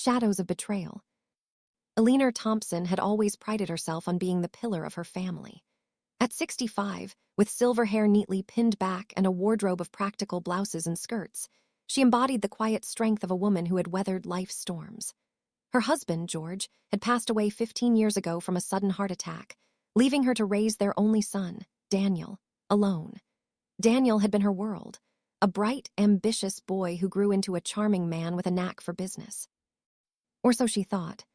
shadows of betrayal. Alina Thompson had always prided herself on being the pillar of her family. At 65, with silver hair neatly pinned back and a wardrobe of practical blouses and skirts, she embodied the quiet strength of a woman who had weathered life's storms. Her husband, George, had passed away 15 years ago from a sudden heart attack, leaving her to raise their only son, Daniel, alone. Daniel had been her world, a bright, ambitious boy who grew into a charming man with a knack for business. Or so she thought.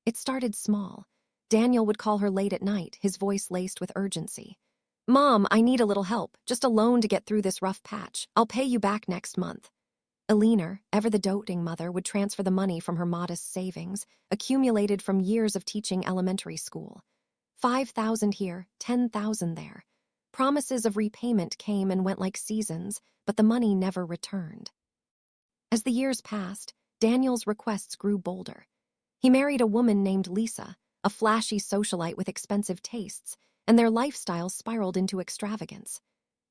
It started small. Daniel would call her late at night, his voice laced with urgency. "Mom, I need a little help, just a loan to get through this rough patch. I'll pay you back next month." Alina, ever the doting mother, would transfer the money from her modest savings, accumulated from years of teaching elementary school. 5,000 here, 10,000 there. Promises of repayment came and went like seasons, but the money never returned. As the years passed, Daniel's requests grew bolder. He married a woman named Lisa, a flashy socialite with expensive tastes, and their lifestyle spiraled into extravagance.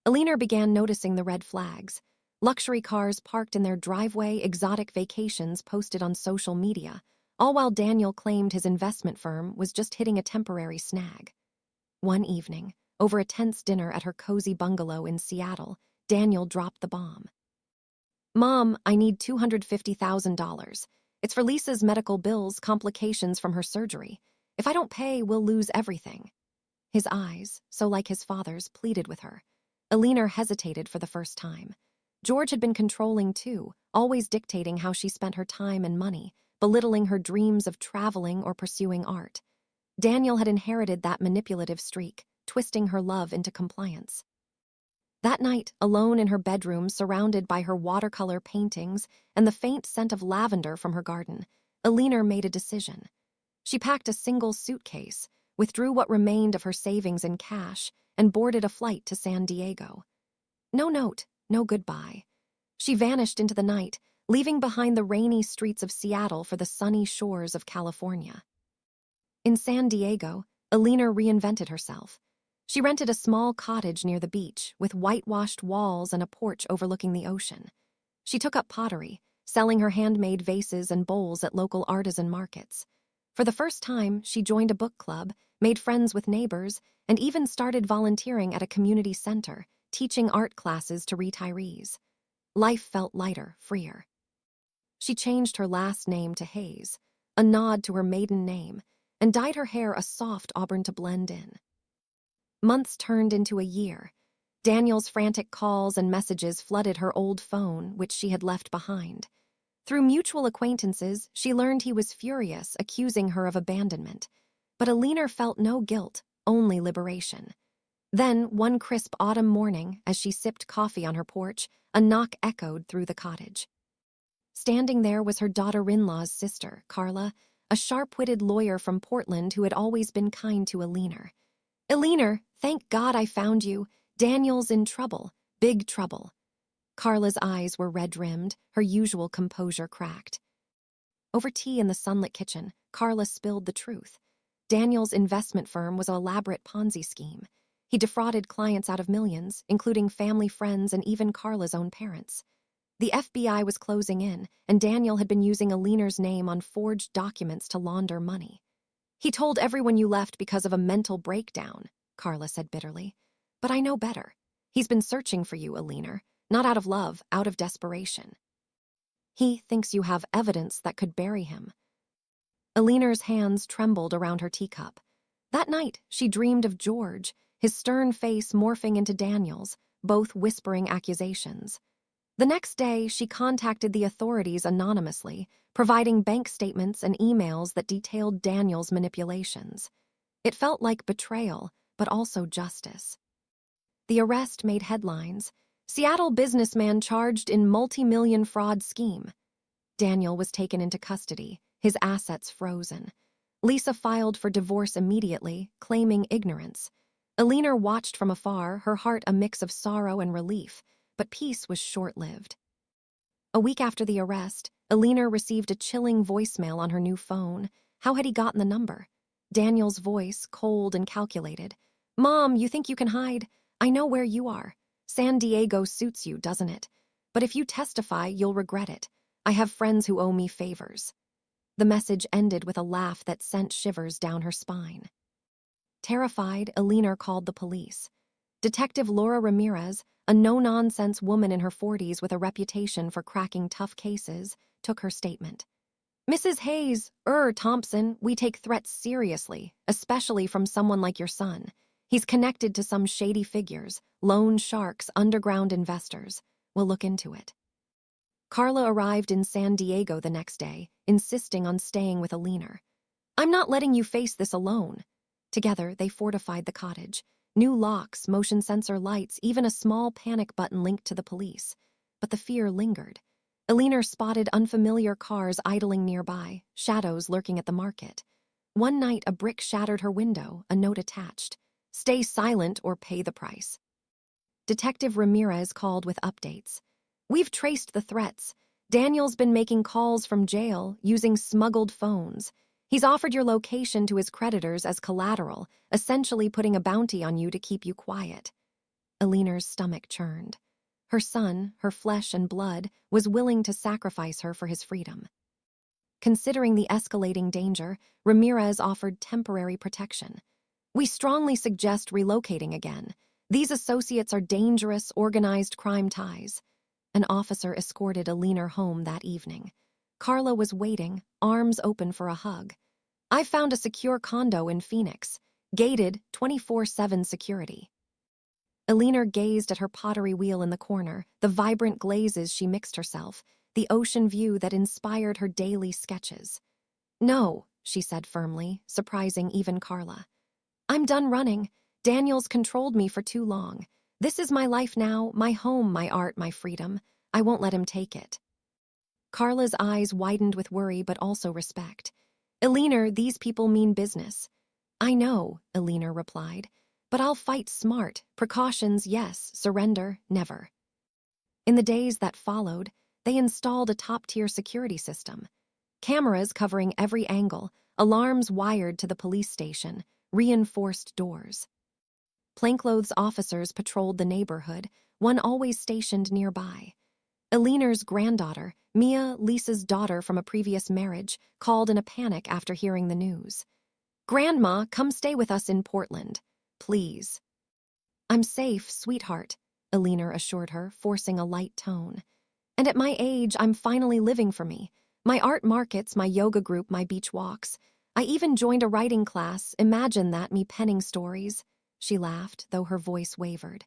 Alina began noticing the red flags. Luxury cars parked in their driveway, exotic vacations posted on social media, all while Daniel claimed his investment firm was just hitting a temporary snag. One evening, over a tense dinner at her cozy bungalow in Seattle, Daniel dropped the bomb. "Mom, I need $250,000. It's for Lisa's medical bills, complications from her surgery. If I don't pay, we'll lose everything." His eyes, so like his father's, pleaded with her. Alina hesitated for the first time. George had been controlling too, always dictating how she spent her time and money, belittling her dreams of traveling or pursuing art. Daniel had inherited that manipulative streak, twisting her love into compliance. That night, alone in her bedroom, surrounded by her watercolor paintings and the faint scent of lavender from her garden, Alina made a decision. She packed a single suitcase, withdrew what remained of her savings in cash, and boarded a flight to San Diego. No note, no goodbye. She vanished into the night, leaving behind the rainy streets of Seattle for the sunny shores of California. In San Diego, Alina reinvented herself. She rented a small cottage near the beach, with whitewashed walls and a porch overlooking the ocean. She took up pottery, selling her handmade vases and bowls at local artisan markets. For the first time, she joined a book club, made friends with neighbors, and even started volunteering at a community center, teaching art classes to retirees. Life felt lighter, freer. She changed her last name to Hayes, a nod to her maiden name, and dyed her hair a soft auburn to blend in. Months turned into a year. Daniel's frantic calls and messages flooded her old phone, which she had left behind. Through mutual acquaintances, she learned he was furious, accusing her of abandonment. But Alina felt no guilt, only liberation. Then, one crisp autumn morning, as she sipped coffee on her porch, a knock echoed through the cottage. Standing there was her daughter-in-law's sister, Carla, a sharp-witted lawyer from Portland who had always been kind to Alina. "Alina, thank God I found you. Daniel's in trouble, big trouble." Carla's eyes were red-rimmed, her usual composure cracked. Over tea in the sunlit kitchen, Carla spilled the truth. Daniel's investment firm was an elaborate Ponzi scheme. He defrauded clients out of millions, including family, friends, and even Carla's own parents. The FBI was closing in, and Daniel had been using Alina's name on forged documents to launder money. "He told everyone you left because of a mental breakdown," Carla said bitterly. "But I know better. He's been searching for you, Alina, not out of love, out of desperation. He thinks you have evidence that could bury him." Alina's hands trembled around her teacup. That night, she dreamed of George, his stern face morphing into Daniel's, both whispering accusations. The next day, she contacted the authorities anonymously, providing bank statements and emails that detailed Daniel's manipulations. It felt like betrayal, but also justice. The arrest made headlines. Seattle businessman charged in multi-million fraud scheme. Daniel was taken into custody, his assets frozen. Lisa filed for divorce immediately, claiming ignorance. Alina watched from afar, her heart a mix of sorrow and relief, but peace was short-lived. A week after the arrest, Alina received a chilling voicemail on her new phone. How had he gotten the number? Daniel's voice, cold and calculated. "Mom, you think you can hide? I know where you are. San Diego suits you, doesn't it? But if you testify, you'll regret it. I have friends who owe me favors." The message ended with a laugh that sent shivers down her spine. Terrified, Alina called the police. Detective Laura Ramirez, a no-nonsense woman in her 40s with a reputation for cracking tough cases, took her statement. Mrs. Hayes, Thompson, we take threats seriously, especially from someone like your son. He's connected to some shady figures, loan sharks, underground investors. We'll look into it. Carla arrived in San Diego the next day, insisting on staying with Alina. I'm not letting you face this alone. Together, they fortified the cottage. New locks, motion sensor lights, even a small panic button linked to the police. But the fear lingered. Alina spotted unfamiliar cars idling nearby, shadows lurking at the market. One night, a brick shattered her window, a note attached. Stay silent or pay the price. Detective Ramirez called with updates. We've traced the threats. Daniel's been making calls from jail using smuggled phones. He's offered your location to his creditors as collateral, essentially putting a bounty on you to keep you quiet. Alina's stomach churned. Her son, her flesh and blood, was willing to sacrifice her for his freedom. Considering the escalating danger, Ramirez offered temporary protection. We strongly suggest relocating again. These associates are dangerous, organized crime ties. An officer escorted Alina home that evening. Carla was waiting, arms open for a hug. I found a secure condo in Phoenix, gated 24/7 security. Alina gazed at her pottery wheel in the corner, the vibrant glazes she mixed herself, the ocean view that inspired her daily sketches. No, she said firmly, surprising even Carla. I'm done running. Daniel's controlled me for too long. This is my life now, my home, my art, my freedom. I won't let him take it. Carla's eyes widened with worry but also respect. Alina, these people mean business. I know, Alina replied, but I'll fight smart. Precautions, yes. Surrender, never. In the days that followed, they installed a top-tier security system. Cameras covering every angle, alarms wired to the police station, reinforced doors. Plainclothes officers patrolled the neighborhood, one always stationed nearby. Alina's granddaughter, Mia, Lisa's daughter from a previous marriage, called in a panic after hearing the news. Grandma, come stay with us in Portland. Please. I'm safe, sweetheart, Alina assured her, forcing a light tone. And at my age, I'm finally living for me. My art markets, my yoga group, my beach walks. I even joined a writing class. Imagine that, me penning stories. She laughed, though her voice wavered.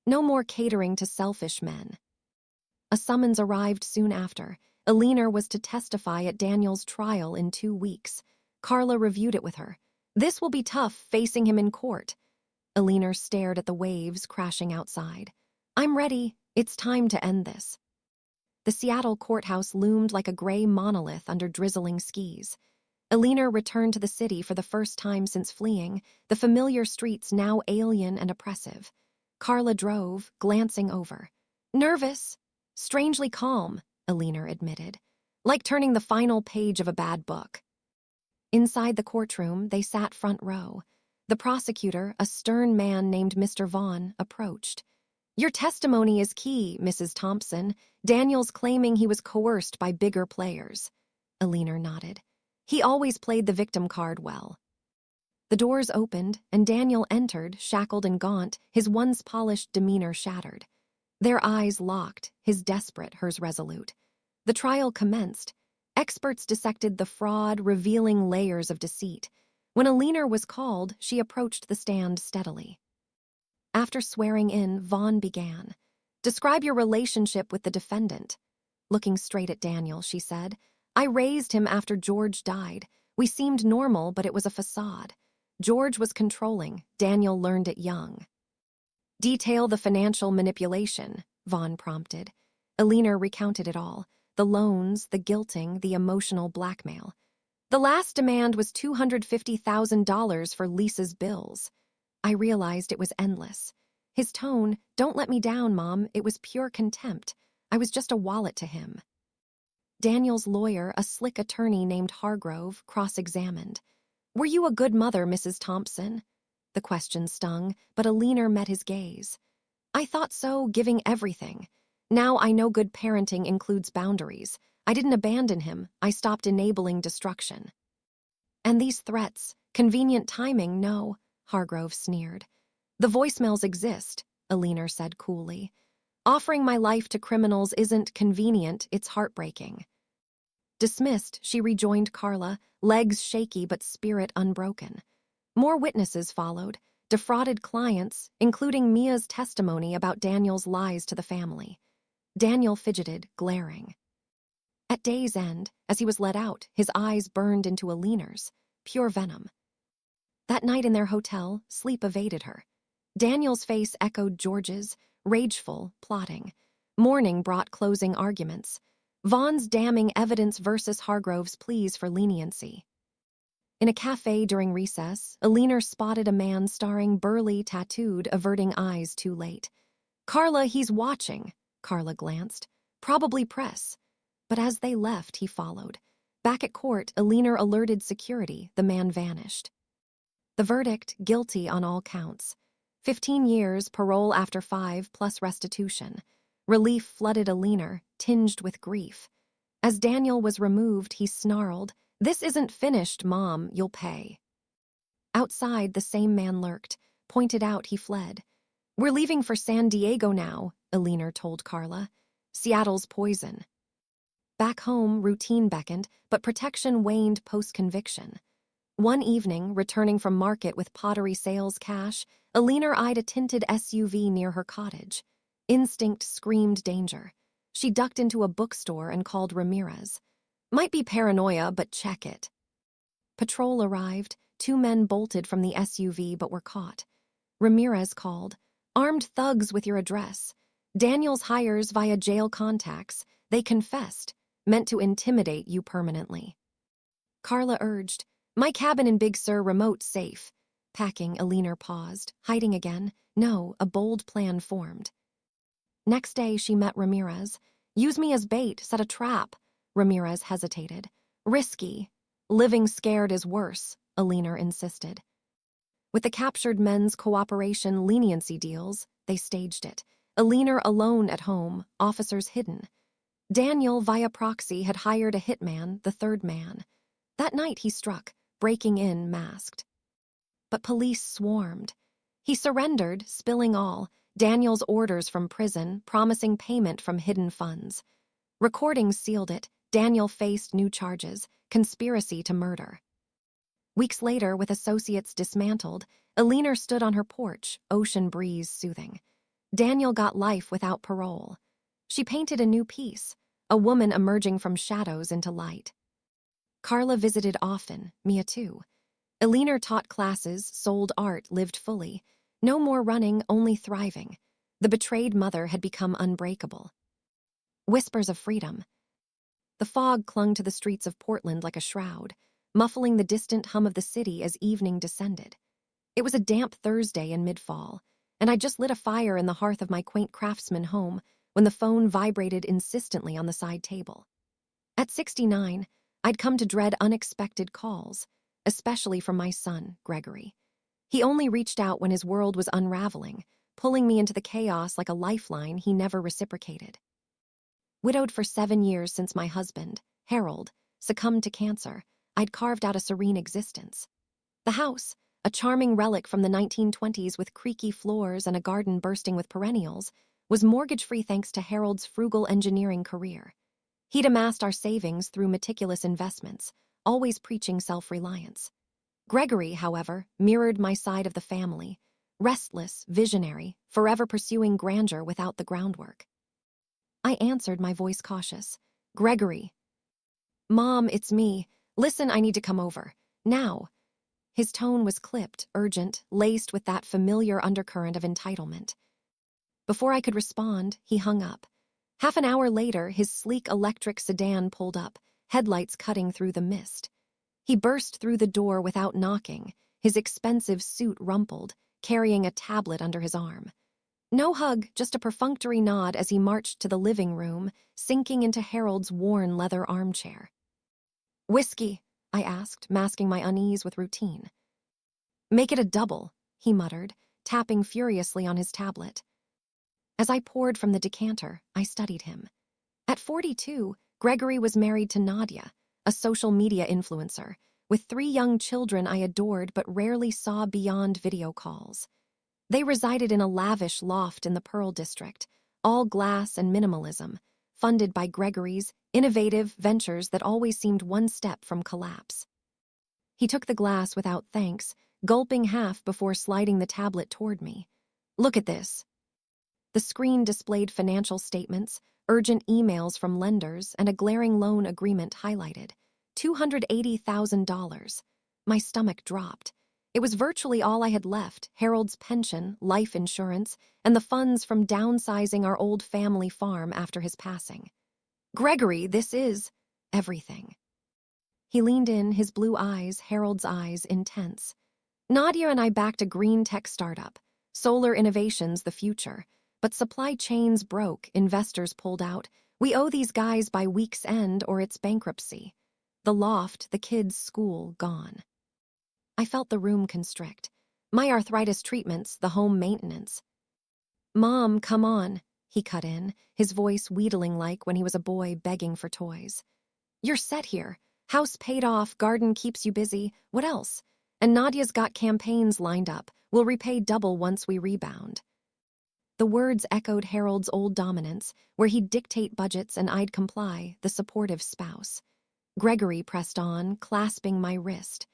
No more catering to selfish men. A summons arrived soon after. Alina was to testify at Daniel's trial in 2 weeks. Carla reviewed it with her. This will be tough, facing him in court. Alina stared at the waves crashing outside. I'm ready. It's time to end this. The Seattle courthouse loomed like a gray monolith under drizzling skis. Alina returned to the city for the first time since fleeing, the familiar streets now alien and oppressive. Carla drove, glancing over. Nervous, strangely calm, Alina admitted, like turning the final page of a bad book. Inside the courtroom, they sat front row. The prosecutor, a stern man named Mr. Vaughn, approached. Your testimony is key, Mrs. Thompson. Daniel's claiming he was coerced by bigger players. Alina nodded. He always played the victim card well. The doors opened, and Daniel entered, shackled and gaunt, his once polished demeanor shattered. Their eyes locked, his desperate, hers resolute. The trial commenced. Experts dissected the fraud, revealing layers of deceit. When Alina was called, she approached the stand steadily. After swearing in, Vaughn began. Describe your relationship with the defendant. Looking straight at Daniel, she said, I raised him after George died. We seemed normal, but it was a facade. George was controlling. Daniel learned it young. Detail the financial manipulation, Vaughn prompted. Alina recounted it all. The loans, the guilting, the emotional blackmail. The last demand was $250,000 for Lisa's bills. I realized it was endless. His tone, don't let me down, Mom, it was pure contempt. I was just a wallet to him. Daniel's lawyer, a slick attorney named Hargrove, cross-examined. Were you a good mother, Mrs. Thompson? The question stung, but Alina met his gaze. I thought so, giving everything. Now I know good parenting includes boundaries. I didn't abandon him, I stopped enabling destruction. And these threats, convenient timing, no, Hargrove sneered. The voicemails exist, Alina said coolly. Offering my life to criminals isn't convenient, it's heartbreaking. Dismissed, she rejoined Carla, legs shaky but spirit unbroken. More witnesses followed, defrauded clients, including Mia's testimony about Daniel's lies to the family. Daniel fidgeted, glaring. At day's end, as he was let out, his eyes burned into Alina's, pure venom. That night in their hotel, sleep evaded her. Daniel's face echoed George's, rageful, plotting. Morning brought closing arguments. Vaughn's damning evidence versus Hargrove's pleas for leniency. In a cafe during recess, Alina spotted a man starring burly, tattooed, averting eyes too late. Carla, he's watching, Carla glanced. Probably press. But as they left, he followed. Back at court, Alina alerted security. The man vanished. The verdict, guilty on all counts. 15 years, parole after 5, plus restitution. Relief flooded Alina, tinged with grief. As Daniel was removed, he snarled, "This isn't finished, Mom, you'll pay." Outside, the same man lurked. Pointed out, he fled. "We're leaving for San Diego now," Alina told Carla. "Seattle's poison." Back home, routine beckoned, but protection waned post-conviction. One evening, returning from market with pottery sales cash, Alina eyed a tinted SUV near her cottage. Instinct screamed danger. She ducked into a bookstore and called Ramirez. Might be paranoia, but check it. Patrol arrived. 2 men bolted from the SUV but were caught. Ramirez called. "Armed thugs with your address. Daniel's hires via jail contacts. They confessed. Meant to intimidate you permanently." Carla urged, "My cabin in Big Sur, remote, safe." Packing, Alina paused. Hiding again? No, a bold plan formed. Next day, she met Ramirez. "Use me as bait, set a trap." Ramirez hesitated. "Risky. Living scared is worse," Alina insisted. With the captured men's cooperation leniency deals, they staged it. Alina alone at home, officers hidden. Daniel, via proxy, had hired a hitman, the third man. That night he struck, breaking in masked. But police swarmed. He surrendered, spilling all, Daniel's orders from prison, promising payment from hidden funds. Recordings sealed it. Daniel faced new charges, conspiracy to murder. Weeks later, with associates dismantled, Alina stood on her porch, ocean breeze soothing. Daniel got life without parole. She painted a new piece, a woman emerging from shadows into light. Carla visited often, Mia too. Alina taught classes, sold art, lived fully. No more running, only thriving. The betrayed mother had become unbreakable. Whispers of freedom. The fog clung to the streets of Portland like a shroud, muffling the distant hum of the city as evening descended. It was a damp Thursday in mid-fall, and I'd just lit a fire in the hearth of my quaint craftsman home when the phone vibrated insistently on the side table. At 69, I'd come to dread unexpected calls, especially from my son, Gregory. He only reached out when his world was unraveling, pulling me into the chaos like a lifeline he never reciprocated. Widowed for 7 years since my husband, Harold, succumbed to cancer, I'd carved out a serene existence. The house, a charming relic from the 1920s with creaky floors and a garden bursting with perennials, was mortgage-free thanks to Harold's frugal engineering career. He'd amassed our savings through meticulous investments, always preaching self-reliance. Gregory, however, mirrored my side of the family, restless, visionary, forever pursuing grandeur without the groundwork. I answered, my voice cautious. "Gregory." "Mom, it's me. Listen, I need to come over. Now." His tone was clipped, urgent, laced with that familiar undercurrent of entitlement. Before I could respond, he hung up. Half an hour later, his sleek electric sedan pulled up, headlights cutting through the mist. He burst through the door without knocking, his expensive suit rumpled, carrying a tablet under his arm. No hug, just a perfunctory nod as he marched to the living room, sinking into Harold's worn leather armchair. "Whiskey?" I asked, masking my unease with routine. "Make it a double," he muttered, tapping furiously on his tablet. As I poured from the decanter, I studied him. At 42, Gregory was married to Nadia, a social media influencer, with 3 young children I adored but rarely saw beyond video calls. They resided in a lavish loft in the Pearl District, all glass and minimalism, funded by Gregory's innovative ventures that always seemed one step from collapse. He took the glass without thanks, gulping half before sliding the tablet toward me. "Look at this." The screen displayed financial statements, urgent emails from lenders, and a glaring loan agreement highlighted. $280,000. My stomach dropped. It was virtually all I had left: Harold's pension, life insurance, and the funds from downsizing our old family farm after his passing. "Gregory, this is everything." He leaned in, his blue eyes, Harold's eyes, intense. "Nadia and I backed a green tech startup. Solar innovations, the future. But supply chains broke, investors pulled out. We owe these guys by week's end or it's bankruptcy. The loft, the kids' school, gone." I felt the room constrict. My arthritis treatments, the home maintenance. "Mom, come on," he cut in, his voice wheedling like when he was a boy begging for toys. "You're set here. House paid off, garden keeps you busy. What else? And Nadia's got campaigns lined up. We'll repay double once we rebound." The words echoed Harold's old dominance, where he'd dictate budgets and I'd comply, the supportive spouse. Gregory pressed on, clasping my wrist.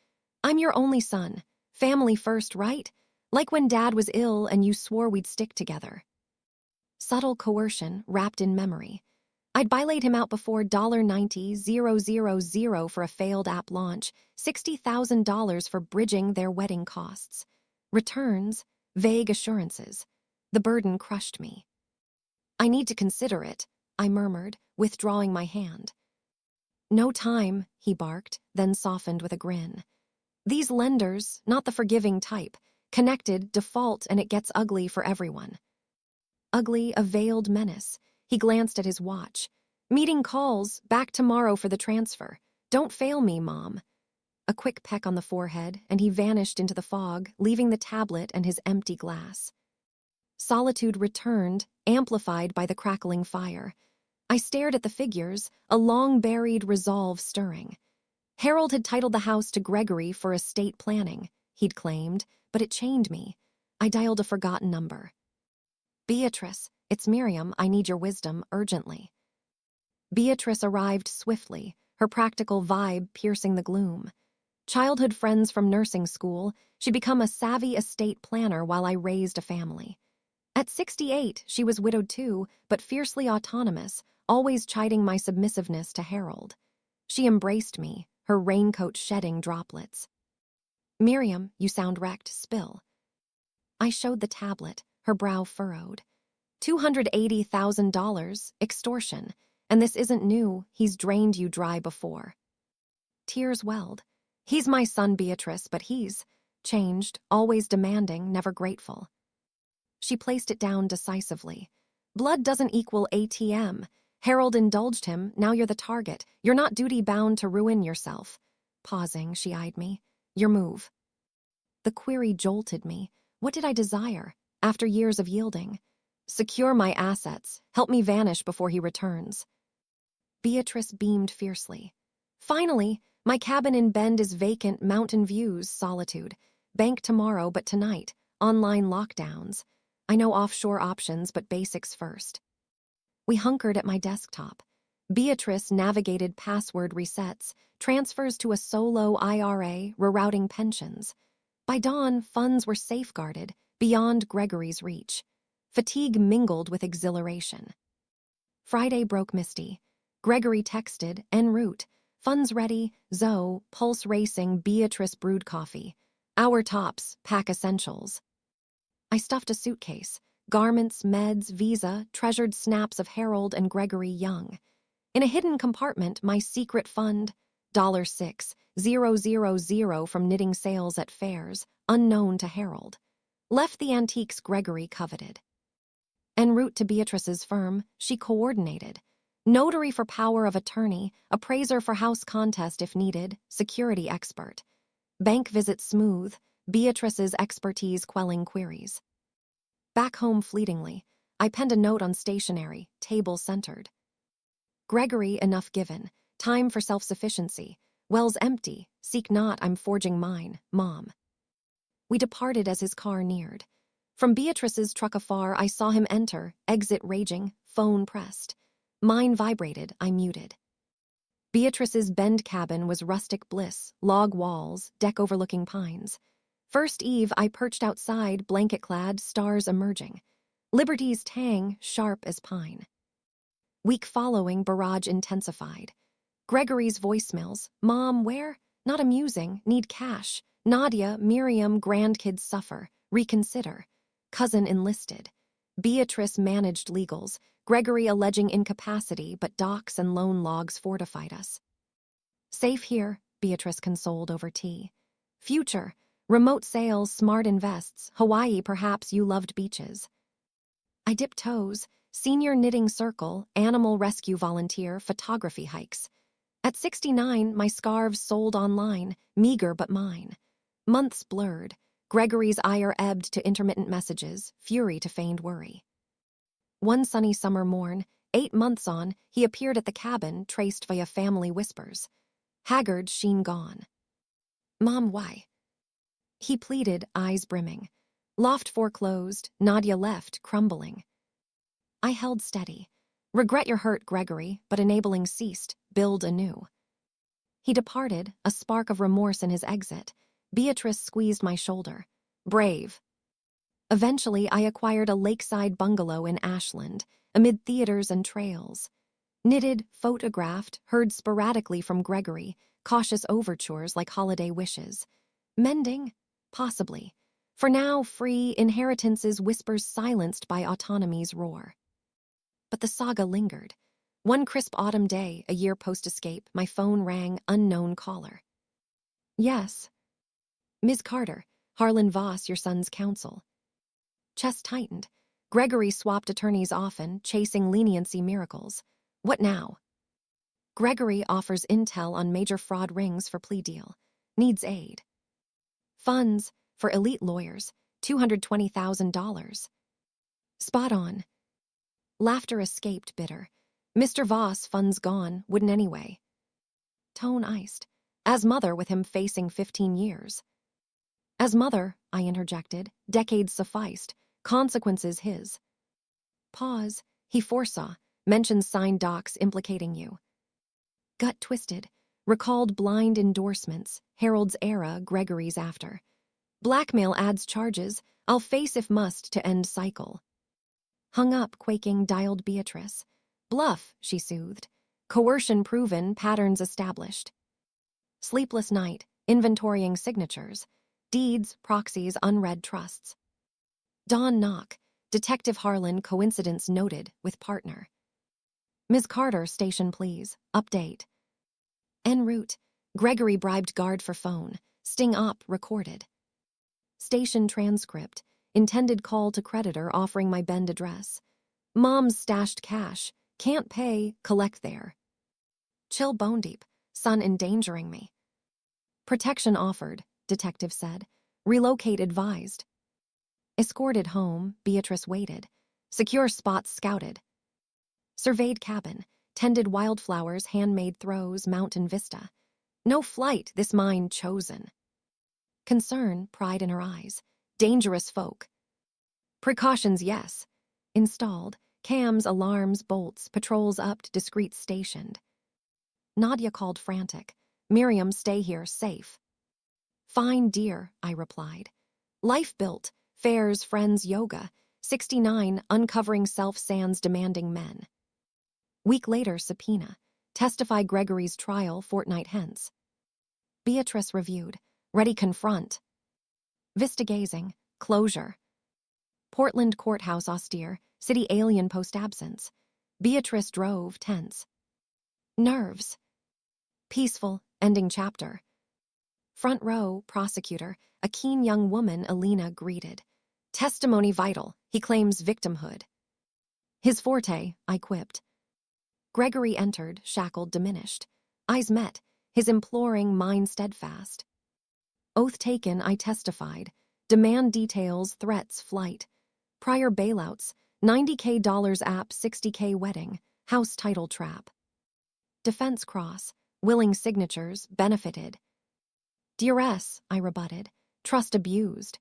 "I'm your only son. Family first, right? Like when Dad was ill and you swore we'd stick together." Subtle coercion, wrapped in memory. I'd buylaid him out before $90,000 for a failed app launch, $60,000 for bridging their wedding costs. Returns, vague assurances. The burden crushed me. "I need to consider it," I murmured, withdrawing my hand. "No time," he barked, then softened with a grin. "These lenders, not the forgiving type, connected, default, and it gets ugly for everyone." Ugly, a veiled menace. He glanced at his watch. "Meeting calls, back tomorrow for the transfer. Don't fail me, Mom." A quick peck on the forehead, and he vanished into the fog, leaving the tablet and his empty glass. Solitude returned, amplified by the crackling fire. I stared at the figures, a long-buried resolve stirring. Harold had titled the house to Gregory for estate planning, he'd claimed, but it chained me. I dialed a forgotten number. "Beatrice, it's Miriam. I need your wisdom, urgently." Beatrice arrived swiftly, her practical vibe piercing the gloom. Childhood friends from nursing school, she'd become a savvy estate planner while I raised a family. At 68, she was widowed too, but fiercely autonomous, always chiding my submissiveness to Harold. She embraced me, her raincoat shedding droplets. "Miriam, you sound wrecked. Spill." I showed the tablet, her brow furrowed. $280,000, extortion. And this isn't new, he's drained you dry before. Tears welled. "He's my son, Beatrice, but he's changed, always demanding, never grateful." She placed it down decisively. "Blood doesn't equal ATM. Harold indulged him, now you're the target. You're not duty-bound to ruin yourself." Pausing, she eyed me. "Your move." The query jolted me. What did I desire, after years of yielding? "Secure my assets. Help me vanish before he returns." Beatrice beamed fiercely. "Finally, my cabin in Bend is vacant, mountain views, solitude. Bank tomorrow, but tonight, online lockdowns. I know offshore options, but basics first." We hunkered at my desktop. Beatrice navigated password resets, transfers to a solo IRA, rerouting pensions. By dawn, funds were safeguarded, beyond Gregory's reach. Fatigue mingled with exhilaration. Friday broke misty. Gregory texted, en route. Funds ready, Zoe, pulse racing, Beatrice brewed coffee. Our tops, pack essentials. I stuffed a suitcase. Garments, meds, visa, treasured snaps of Harold and Gregory Young. In a hidden compartment, my secret fund, $6,000 from knitting sales at fairs, unknown to Harold. Left the antiques Gregory coveted. En route to Beatrice's firm, she coordinated. Notary for power of attorney, appraiser for house contest if needed, security expert. Bank visit smooth, Beatrice's expertise quelling queries. Back home fleetingly, I penned a note on stationery, table centered. Gregory, enough given. Time for self-sufficiency. Wells empty. Seek not, I'm forging mine, Mom. We departed as his car neared. From Beatrice's truck afar, I saw him enter, exit raging, phone pressed. Mine vibrated, I muted. Beatrice's bend cabin was rustic bliss, log walls, deck overlooking pines. First eve, I perched outside, blanket-clad, stars emerging. Liberty's tang, sharp as pine. Week following, barrage intensified. Gregory's voicemails, Mom, where? Not amusing, need cash. Nadia, Miriam, grandkids suffer, reconsider. Cousin enlisted. Beatrice managed legals, Gregory alleging incapacity, but docs and loan logs fortified us. Safe here, Beatrice consoled over tea. Future, remote sales, smart invests, Hawaii, perhaps you loved beaches. I dip toes, senior knitting circle, animal rescue volunteer, photography hikes. At 69, my scarves sold online, meager but mine. Months blurred, Gregory's ire ebbed to intermittent messages, fury to feigned worry. One sunny summer morn, 8 months on, he appeared at the cabin, traced via family whispers. Haggard, sheen gone. Mom, why? He pleaded, eyes brimming. Loft foreclosed, Nadia left, crumbling. I held steady. Regret your hurt, Gregory, but enabling ceased, build anew. He departed, a spark of remorse in his exit. Beatrice squeezed my shoulder. Brave. Eventually, I acquired a lakeside bungalow in Ashland, amid theaters and trails. Knitted, photographed, heard sporadically from Gregory, cautious overtures like holiday wishes. Mending? Possibly. For now, free, inheritances whispers silenced by autonomy's roar. But the saga lingered. One crisp autumn day, a year post-escape, my phone rang, unknown caller. Yes. Ms. Carter, Harlan Voss, your son's counsel. Chest tightened. Gregory swapped attorneys often, chasing leniency miracles. What now? Gregory offers intel on major fraud rings for plea deal. Needs aid. Funds, for elite lawyers, $220,000. Spot on. Laughter escaped bitter. Mr. Voss, funds gone, wouldn't anyway. Tone iced. As mother, with him facing 15 years. As mother, I interjected, decades sufficed, consequences his. Pause, he foresaw, mentions signed docs implicating you. Gut twisted, recalled blind endorsements, Harold's era, Gregory's after. Blackmail adds charges, I'll face if must to end cycle. Hung up, quaking, dialed Beatrice. Bluff, she soothed. Coercion proven, patterns established. Sleepless night, inventorying signatures. Deeds, proxies, unread trusts. Dawn knock, Detective Harlan, coincidence noted, with partner. Ms. Carter, station please, update. En route, Gregory bribed guard for phone, sting op recorded. Station transcript, intended call to creditor offering my Bend address. Mom's stashed cash, can't pay, collect there. Chill bone deep, son endangering me. Protection offered, detective said. Relocate advised. Escorted home, Beatrice waited. Secure spots scouted. Surveyed cabin, tended wildflowers, handmade throws, mountain vista. No flight, this mine chosen. Concern, pride in her eyes. Dangerous folk. Precautions, yes. Installed. Cams, alarms, bolts, patrols upped, discreet stationed. Nadia called frantic. Miriam, stay here, safe. Fine, dear, I replied. Life built, fairs, friends, yoga. 69, uncovering self-sands demanding men. Week later, subpoena. Testify Gregory's trial fortnight hence. Beatrice reviewed. Ready confront. Vista gazing. Closure. Portland courthouse austere. City alien post-absence. Beatrice drove, tense. Nerves. Peaceful, ending chapter. Front row, prosecutor, a keen young woman, Alina, greeted. Testimony vital, he claims victimhood. His forte, I quipped. Gregory entered, shackled, diminished. Eyes met, his imploring mind steadfast. Oath taken, I testified. Demand details, threats, flight. Prior bailouts, $90K app, $60K wedding, house title trap. Defense cross. Willing signatures. Benefited. Duress, I rebutted. Trust abused.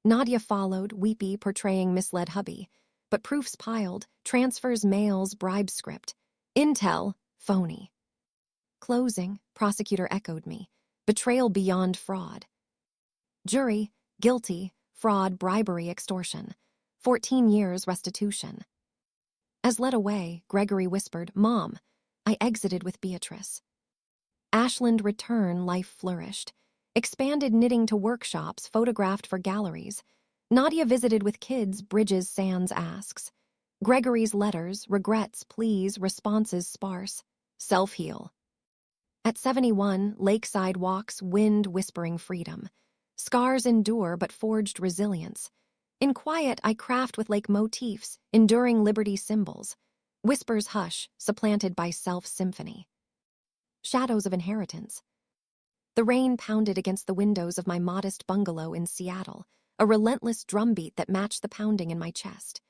Nadia followed, weepy, portraying misled hubby. But proofs piled. Transfers, mails, bribe script. Intel, phony. Closing, prosecutor echoed me. Betrayal beyond fraud. Jury, guilty, fraud, bribery, extortion. 14 years restitution. As led away, Gregory whispered, Mom. I exited with Beatrice. Ashland return, life flourished. Expanded knitting to workshops, photographed for galleries. Nadia visited with kids, Bridges, Sands asks. Gregory's letters, regrets, pleas, responses sparse. Self-heal. At 71, lakeside walks, wind whispering freedom. Scars endure but forged resilience. In quiet, I craft with lake motifs, enduring liberty symbols. Whispers hush, supplanted by self-symphony. Shadows of inheritance. The rain pounded against the windows of my modest bungalow in Seattle, a relentless drumbeat that matched the pounding in my chest.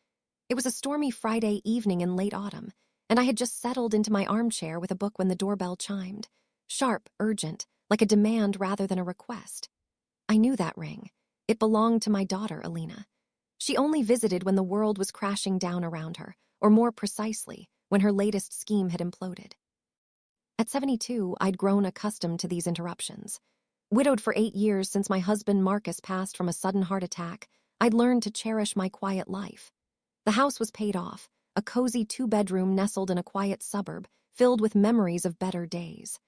It was a stormy Friday evening in late autumn, and I had just settled into my armchair with a book when the doorbell chimed. Sharp, urgent, like a demand rather than a request. I knew that ring. It belonged to my daughter, Alina. She only visited when the world was crashing down around her, or more precisely, when her latest scheme had imploded. At 72, I'd grown accustomed to these interruptions. Widowed for 8 years since my husband Marcus passed from a sudden heart attack, I'd learned to cherish my quiet life. The house was paid off, a cozy 2-bedroom nestled in a quiet suburb, filled with memories of better days.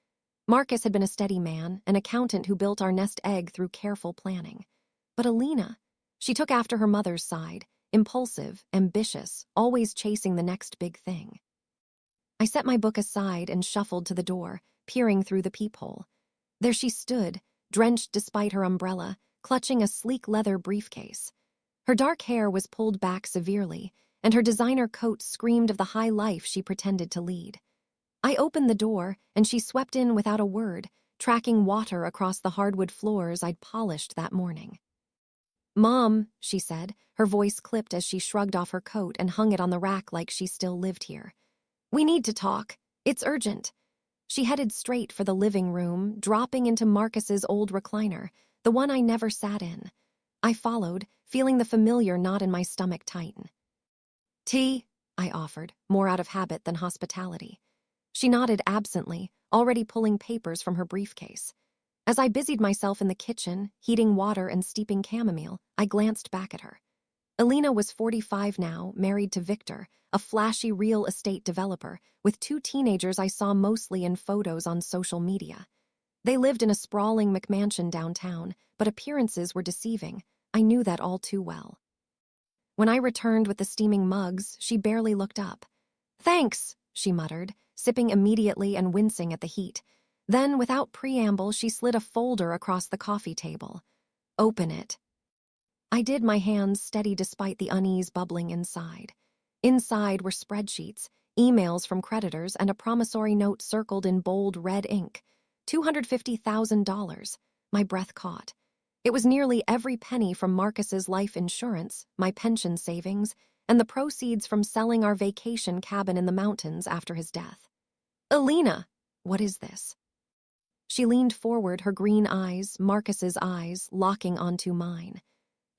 Marcus had been a steady man, an accountant who built our nest egg through careful planning. But Alina, she took after her mother's side, impulsive, ambitious, always chasing the next big thing. I set my book aside and shuffled to the door, peering through the peephole. There she stood, drenched despite her umbrella, clutching a sleek leather briefcase. Her dark hair was pulled back severely, and her designer coat screamed of the high life she pretended to lead. I opened the door, and she swept in without a word, tracking water across the hardwood floors I'd polished that morning. Mom, she said, her voice clipped as she shrugged off her coat and hung it on the rack like she still lived here. We need to talk. It's urgent. She headed straight for the living room, dropping into Marcus's old recliner, the one I never sat in. I followed, feeling the familiar knot in my stomach tighten. Tea, I offered, more out of habit than hospitality. She nodded absently, already pulling papers from her briefcase. As I busied myself in the kitchen, heating water and steeping chamomile, I glanced back at her. Alina was 45 now, married to Victor, a flashy real estate developer, with 2 teenagers I saw mostly in photos on social media. They lived in a sprawling McMansion downtown, but appearances were deceiving. I knew that all too well. When I returned with the steaming mugs, she barely looked up. Thanks, she muttered, sipping immediately and wincing at the heat. Then, without preamble, she slid a folder across the coffee table. Open it. I did, my hands steady despite the unease bubbling inside. Inside were spreadsheets, emails from creditors, and a promissory note circled in bold red ink. $250,000. My breath caught. It was nearly every penny from Marcus's life insurance, my pension savings, and the proceeds from selling our vacation cabin in the mountains after his death. Alina, what is this? She leaned forward, her green eyes, Marcus's eyes, locking onto mine.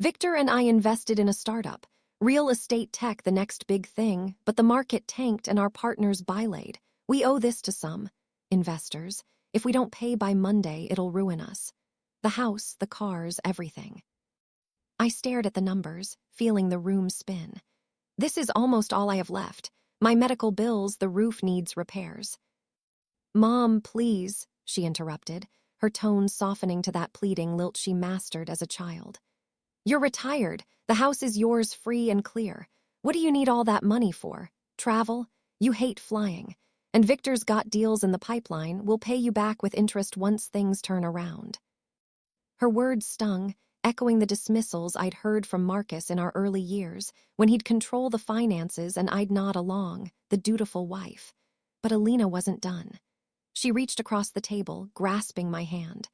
Victor and I invested in a startup, real estate tech, the next big thing, but the market tanked and our partners bylaid. We owe this to some investors. If we don't pay by Monday, it'll ruin us. The house, the cars, everything. I stared at the numbers, feeling the room spin. This is almost all I have left. My medical bills, the roof needs repairs. Mom, please, she interrupted, her tone softening to that pleading lilt she mastered as a child. You're retired. The house is yours free and clear. What do you need all that money for? Travel? You hate flying. And Victor's got deals in the pipeline. We'll pay you back with interest once things turn around. Her words stung, echoing the dismissals I'd heard from Marcus in our early years, when he'd control the finances and I'd nod along, the dutiful wife. But Alina wasn't done. She reached across the table, grasping my hand.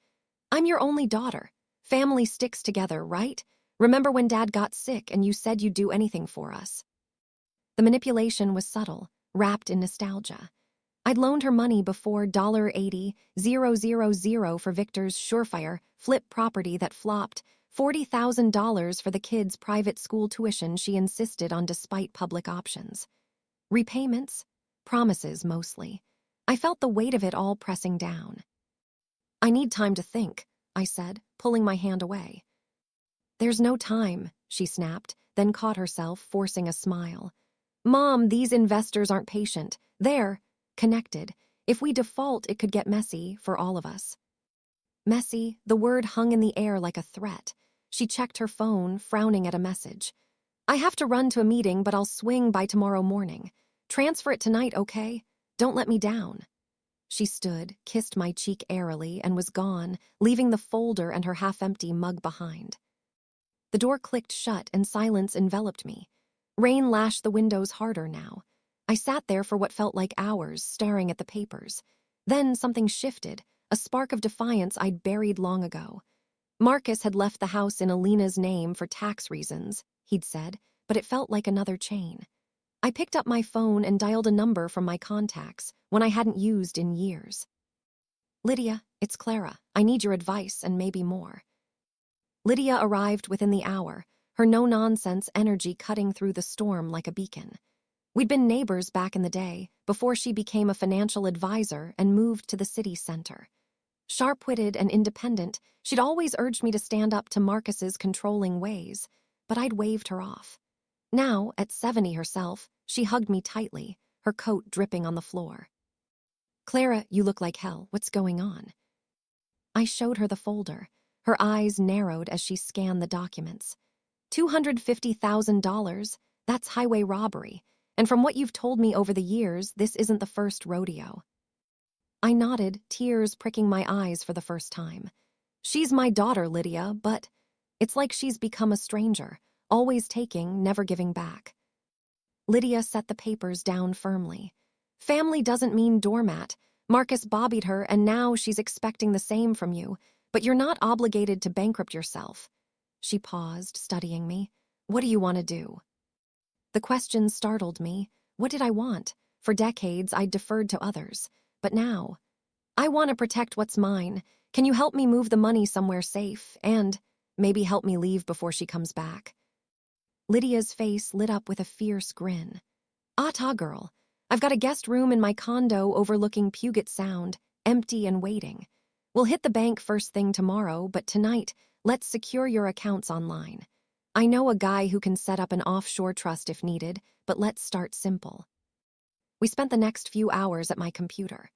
I'm your only daughter. Family sticks together, right? Remember when Dad got sick and you said you'd do anything for us? The manipulation was subtle, wrapped in nostalgia. I'd loaned her money before $80,000 for Victor's surefire flip property that flopped, $40,000 for the kids' private school tuition she insisted on despite public options. Repayments? Promises, mostly. I felt the weight of it all pressing down. I need time to think, I said, pulling my hand away. There's no time, she snapped, then caught herself, forcing a smile. Mom, these investors aren't patient. They're connected. If we default, it could get messy for all of us. Messy, the word hung in the air like a threat. She checked her phone, frowning at a message. I have to run to a meeting, but I'll swing by tomorrow morning. Transfer it tonight, okay? Don't let me down. She stood, kissed my cheek airily, and was gone, leaving the folder and her half-empty mug behind. The door clicked shut and silence enveloped me. Rain lashed the windows harder now. I sat there for what felt like hours, staring at the papers. Then something shifted, a spark of defiance I'd buried long ago. Marcus had left the house in Alina's name for tax reasons, he'd said, but it felt like another chain. I picked up my phone and dialed a number from my contacts, one I hadn't used in years. Lydia, it's Clara. I need your advice and maybe more. Lydia arrived within the hour, her no-nonsense energy cutting through the storm like a beacon. We'd been neighbors back in the day, before she became a financial advisor and moved to the city center. Sharp-witted and independent, she'd always urged me to stand up to Marcus's controlling ways, but I'd waved her off. Now, at 70 herself, she hugged me tightly, her coat dripping on the floor. Clara, you look like hell. What's going on? I showed her the folder. Her eyes narrowed as she scanned the documents. $250,000, that's highway robbery, and from what you've told me over the years, this isn't the first rodeo. I nodded, tears pricking my eyes for the first time. She's my daughter, Lydia, but it's like she's become a stranger, always taking, never giving back. Lydia set the papers down firmly. Family doesn't mean doormat. Marcus bobbied her, and now she's expecting the same from you, but you're not obligated to bankrupt yourself. She paused, studying me. What do you want to do? The question startled me. What did I want? For decades, I'd deferred to others. But now, I want to protect what's mine. Can you help me move the money somewhere safe? And maybe help me leave before she comes back? Lydia's face lit up with a fierce grin. Ah-ta, girl. I've got a guest room in my condo overlooking Puget Sound, empty and waiting. We'll hit the bank first thing tomorrow, but tonight, let's secure your accounts online. I know a guy who can set up an offshore trust if needed, but let's start simple. We spent the next few hours at my computer.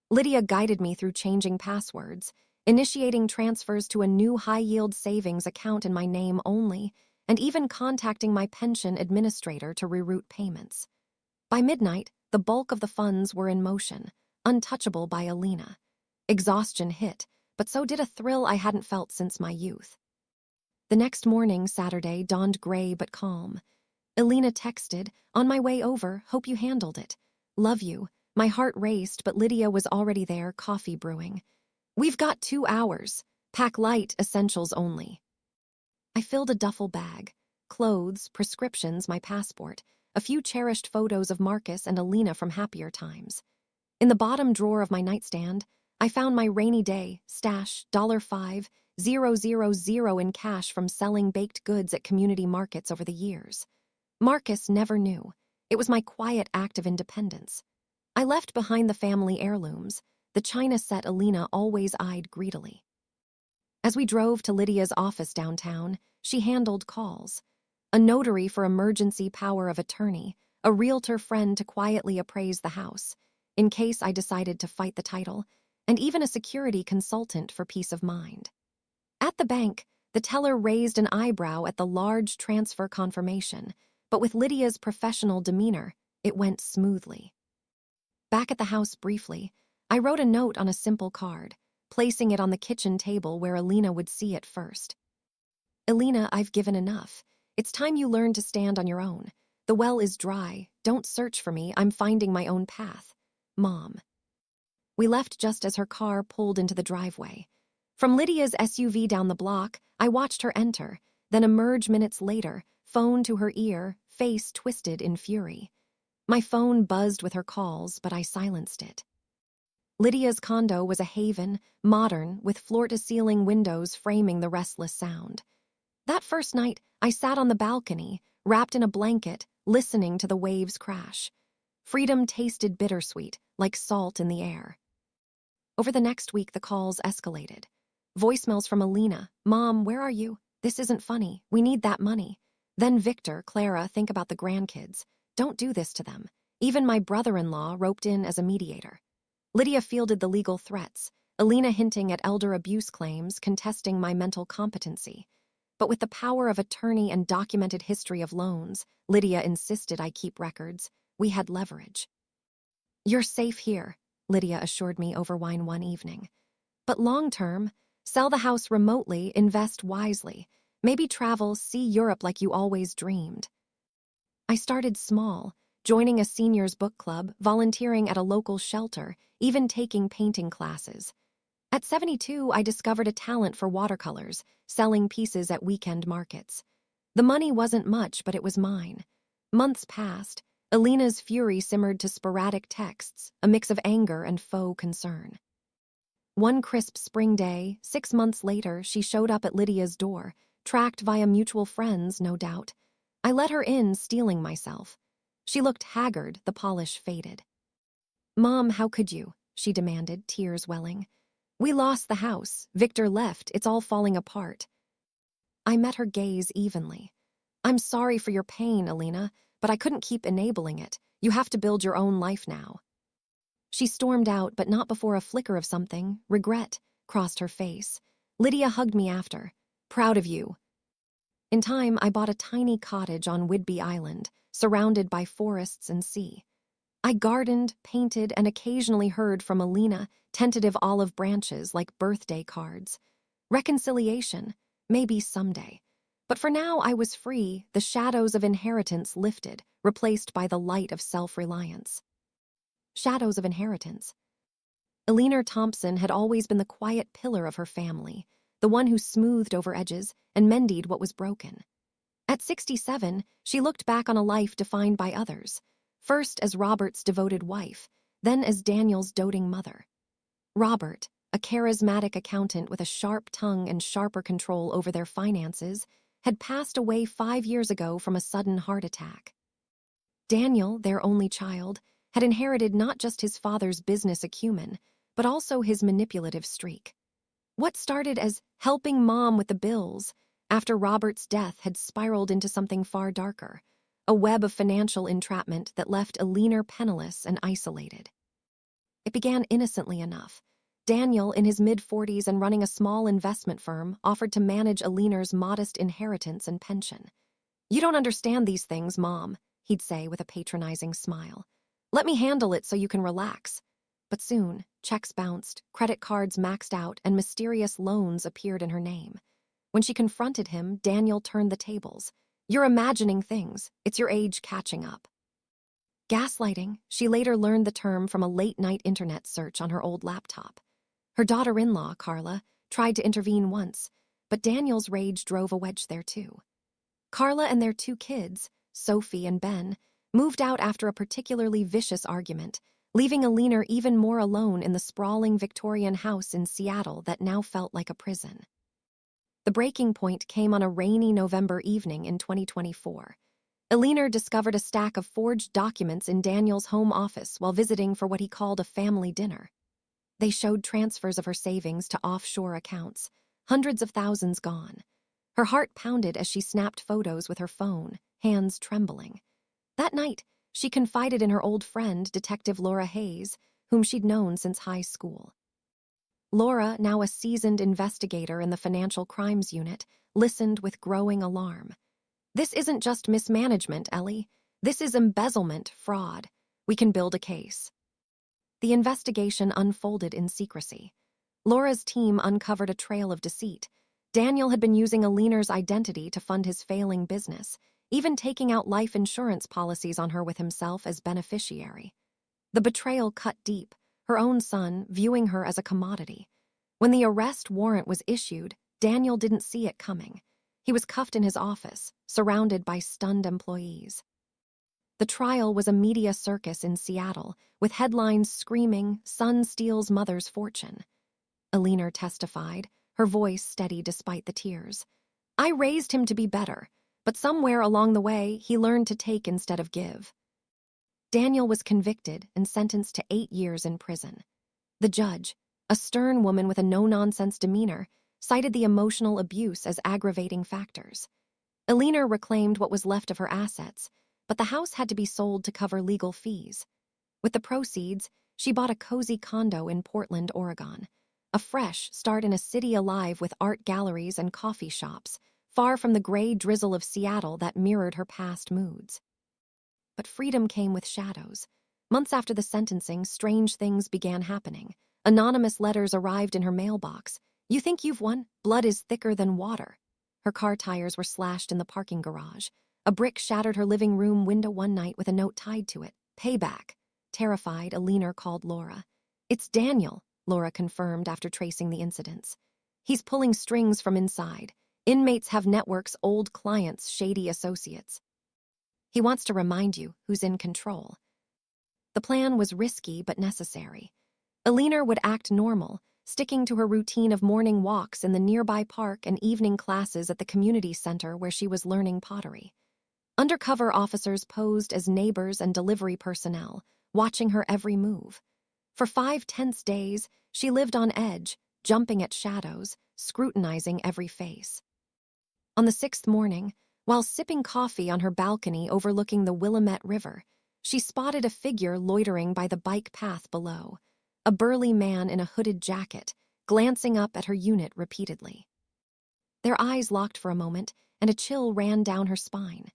Lydia guided me through changing passwords, initiating transfers to a new high-yield savings account in my name only, and even contacting my pension administrator to reroute payments. By midnight, the bulk of the funds were in motion, untouchable by Alina. Exhaustion hit, but so did a thrill I hadn't felt since my youth. The next morning, Saturday, dawned gray but calm. Alina texted, "On my way over, hope you handled it. Love you." My heart raced, but Lydia was already there, coffee brewing. "We've got 2 hours. Pack light, essentials only." I filled a duffel bag. Clothes, prescriptions, my passport, a few cherished photos of Marcus and Alina from happier times. In the bottom drawer of my nightstand, I found my rainy day stash, $5,000 in cash from selling baked goods at community markets over the years. Marcus never knew. It was my quiet act of independence. I left behind the family heirlooms, the china set Alina always eyed greedily. As we drove to Lydia's office downtown, she handled calls. A notary for emergency power of attorney, a realtor friend to quietly appraise the house, in case I decided to fight the title, and even a security consultant for peace of mind. At the bank, the teller raised an eyebrow at the large transfer confirmation, but with Lydia's professional demeanor, it went smoothly. Back at the house briefly, I wrote a note on a simple card, placing it on the kitchen table where Alina would see it first. "Alina, I've given enough. It's time you learn to stand on your own. The well is dry. Don't search for me. I'm finding my own path. Mom." We left just as her car pulled into the driveway. From Lydia's SUV down the block, I watched her enter, then emerge minutes later, phone to her ear, face twisted in fury. My phone buzzed with her calls, but I silenced it. Lydia's condo was a haven, modern, with floor-to-ceiling windows framing the restless sound. That first night, I sat on the balcony, wrapped in a blanket, listening to the waves crash. Freedom tasted bittersweet, like salt in the air. Over the next week, the calls escalated. Voicemails from Alina. "Mom, where are you? This isn't funny. We need that money." Then Victor, "Clara, think about the grandkids. Don't do this to them." Even my brother-in-law roped in as a mediator. Lydia fielded the legal threats, Alina hinting at elder abuse claims, contesting my mental competency. But with the power of attorney and documented history of loans, Lydia insisted I keep records. We had leverage. "You're safe here," Lydia assured me over wine one evening. "But long-term, sell the house remotely, invest wisely. Maybe travel, see Europe like you always dreamed." I started small, joining a seniors book club, volunteering at a local shelter, even taking painting classes. At 72, I discovered a talent for watercolors, selling pieces at weekend markets. The money wasn't much, but it was mine. Months passed. Alina's fury simmered to sporadic texts, a mix of anger and faux concern. One crisp spring day, 6 months later, she showed up at Lydia's door, tracked via mutual friends, no doubt. I let her in, steeling myself. She looked haggard, the polish faded. "Mom, how could you?" she demanded, tears welling. "We lost the house. Victor left. It's all falling apart." I met her gaze evenly. "I'm sorry for your pain, Alina, but I couldn't keep enabling it. You have to build your own life now." She stormed out, but not before a flicker of something, regret, crossed her face. Lydia hugged me after. "Proud of you." In time, I bought a tiny cottage on Whidbey Island, surrounded by forests and sea. I gardened, painted, and occasionally heard from Alina tentative olive branches like birthday cards. Reconciliation, maybe someday. But for now, I was free, the shadows of inheritance lifted, replaced by the light of self-reliance. Shadows of inheritance. Alina Thompson had always been the quiet pillar of her family, the one who smoothed over edges and mended what was broken. At 67, she looked back on a life defined by others, first as Robert's devoted wife, then as Daniel's doting mother. Robert, a charismatic accountant with a sharp tongue and sharper control over their finances, had passed away 5 years ago from a sudden heart attack. Daniel, their only child, had inherited not just his father's business acumen, but also his manipulative streak. What started as helping Mom with the bills, after Robert's death had spiraled into something far darker, a web of financial entrapment that left Alina penniless and isolated. It began innocently enough. Daniel, in his mid-40s and running a small investment firm, offered to manage Alina's modest inheritance and pension. "You don't understand these things, Mom," he'd say with a patronizing smile. "Let me handle it so you can relax." But soon, checks bounced, credit cards maxed out, and mysterious loans appeared in her name. When she confronted him, Daniel turned the tables. "You're imagining things. It's your age catching up." Gaslighting, she later learned the term from a late-night internet search on her old laptop. Her daughter-in-law, Carla, tried to intervene once, but Daniel's rage drove a wedge there too. Carla and their 2 kids, Sophie and Ben, moved out after a particularly vicious argument, leaving Alina even more alone in the sprawling Victorian house in Seattle that now felt like a prison. The breaking point came on a rainy November evening in 2024. Alina discovered a stack of forged documents in Daniel's home office while visiting for what he called a family dinner. They showed transfers of her savings to offshore accounts, hundreds of thousands gone. Her heart pounded as she snapped photos with her phone, hands trembling. That night, she confided in her old friend, Detective Laura Hayes, whom she'd known since high school. Laura, now a seasoned investigator in the Financial Crimes Unit, listened with growing alarm. "This isn't just mismanagement, Ellie. This is embezzlement, fraud. We can build a case." The investigation unfolded in secrecy. Laura's team uncovered a trail of deceit. Daniel had been using Alina's identity to fund his failing business, even taking out life insurance policies on her with himself as beneficiary. The betrayal cut deep, her own son viewing her as a commodity. When the arrest warrant was issued, Daniel didn't see it coming. He was cuffed in his office, surrounded by stunned employees. The trial was a media circus in Seattle, with headlines screaming, "Son steals mother's fortune." Alina testified, her voice steady despite the tears. "I raised him to be better, but somewhere along the way, he learned to take instead of give." Daniel was convicted and sentenced to 8 years in prison. The judge, a stern woman with a no-nonsense demeanor, cited the emotional abuse as aggravating factors. Alina reclaimed what was left of her assets, but the house had to be sold to cover legal fees. With the proceeds, she bought a cozy condo in Portland, Oregon, a fresh start in a city alive with art galleries and coffee shops, far from the gray drizzle of Seattle that mirrored her past moods. But freedom came with shadows. Months after the sentencing, strange things began happening. Anonymous letters arrived in her mailbox. "You think you've won? Blood is thicker than water." Her car tires were slashed in the parking garage. A brick shattered her living room window one night with a note tied to it. "Payback." Terrified, Alina called Laura. "It's Daniel," Laura confirmed after tracing the incidents. "He's pulling strings from inside. Inmates have networks, old clients, shady associates. He wants to remind you who's in control." The plan was risky but necessary. Alina would act normal, sticking to her routine of morning walks in the nearby park and evening classes at the community center where she was learning pottery. Undercover officers posed as neighbors and delivery personnel, watching her every move. For 5 tense days, she lived on edge, jumping at shadows, scrutinizing every face. On the 6th morning, while sipping coffee on her balcony overlooking the Willamette River, she spotted a figure loitering by the bike path below, a burly man in a hooded jacket, glancing up at her unit repeatedly. Their eyes locked for a moment, and a chill ran down her spine.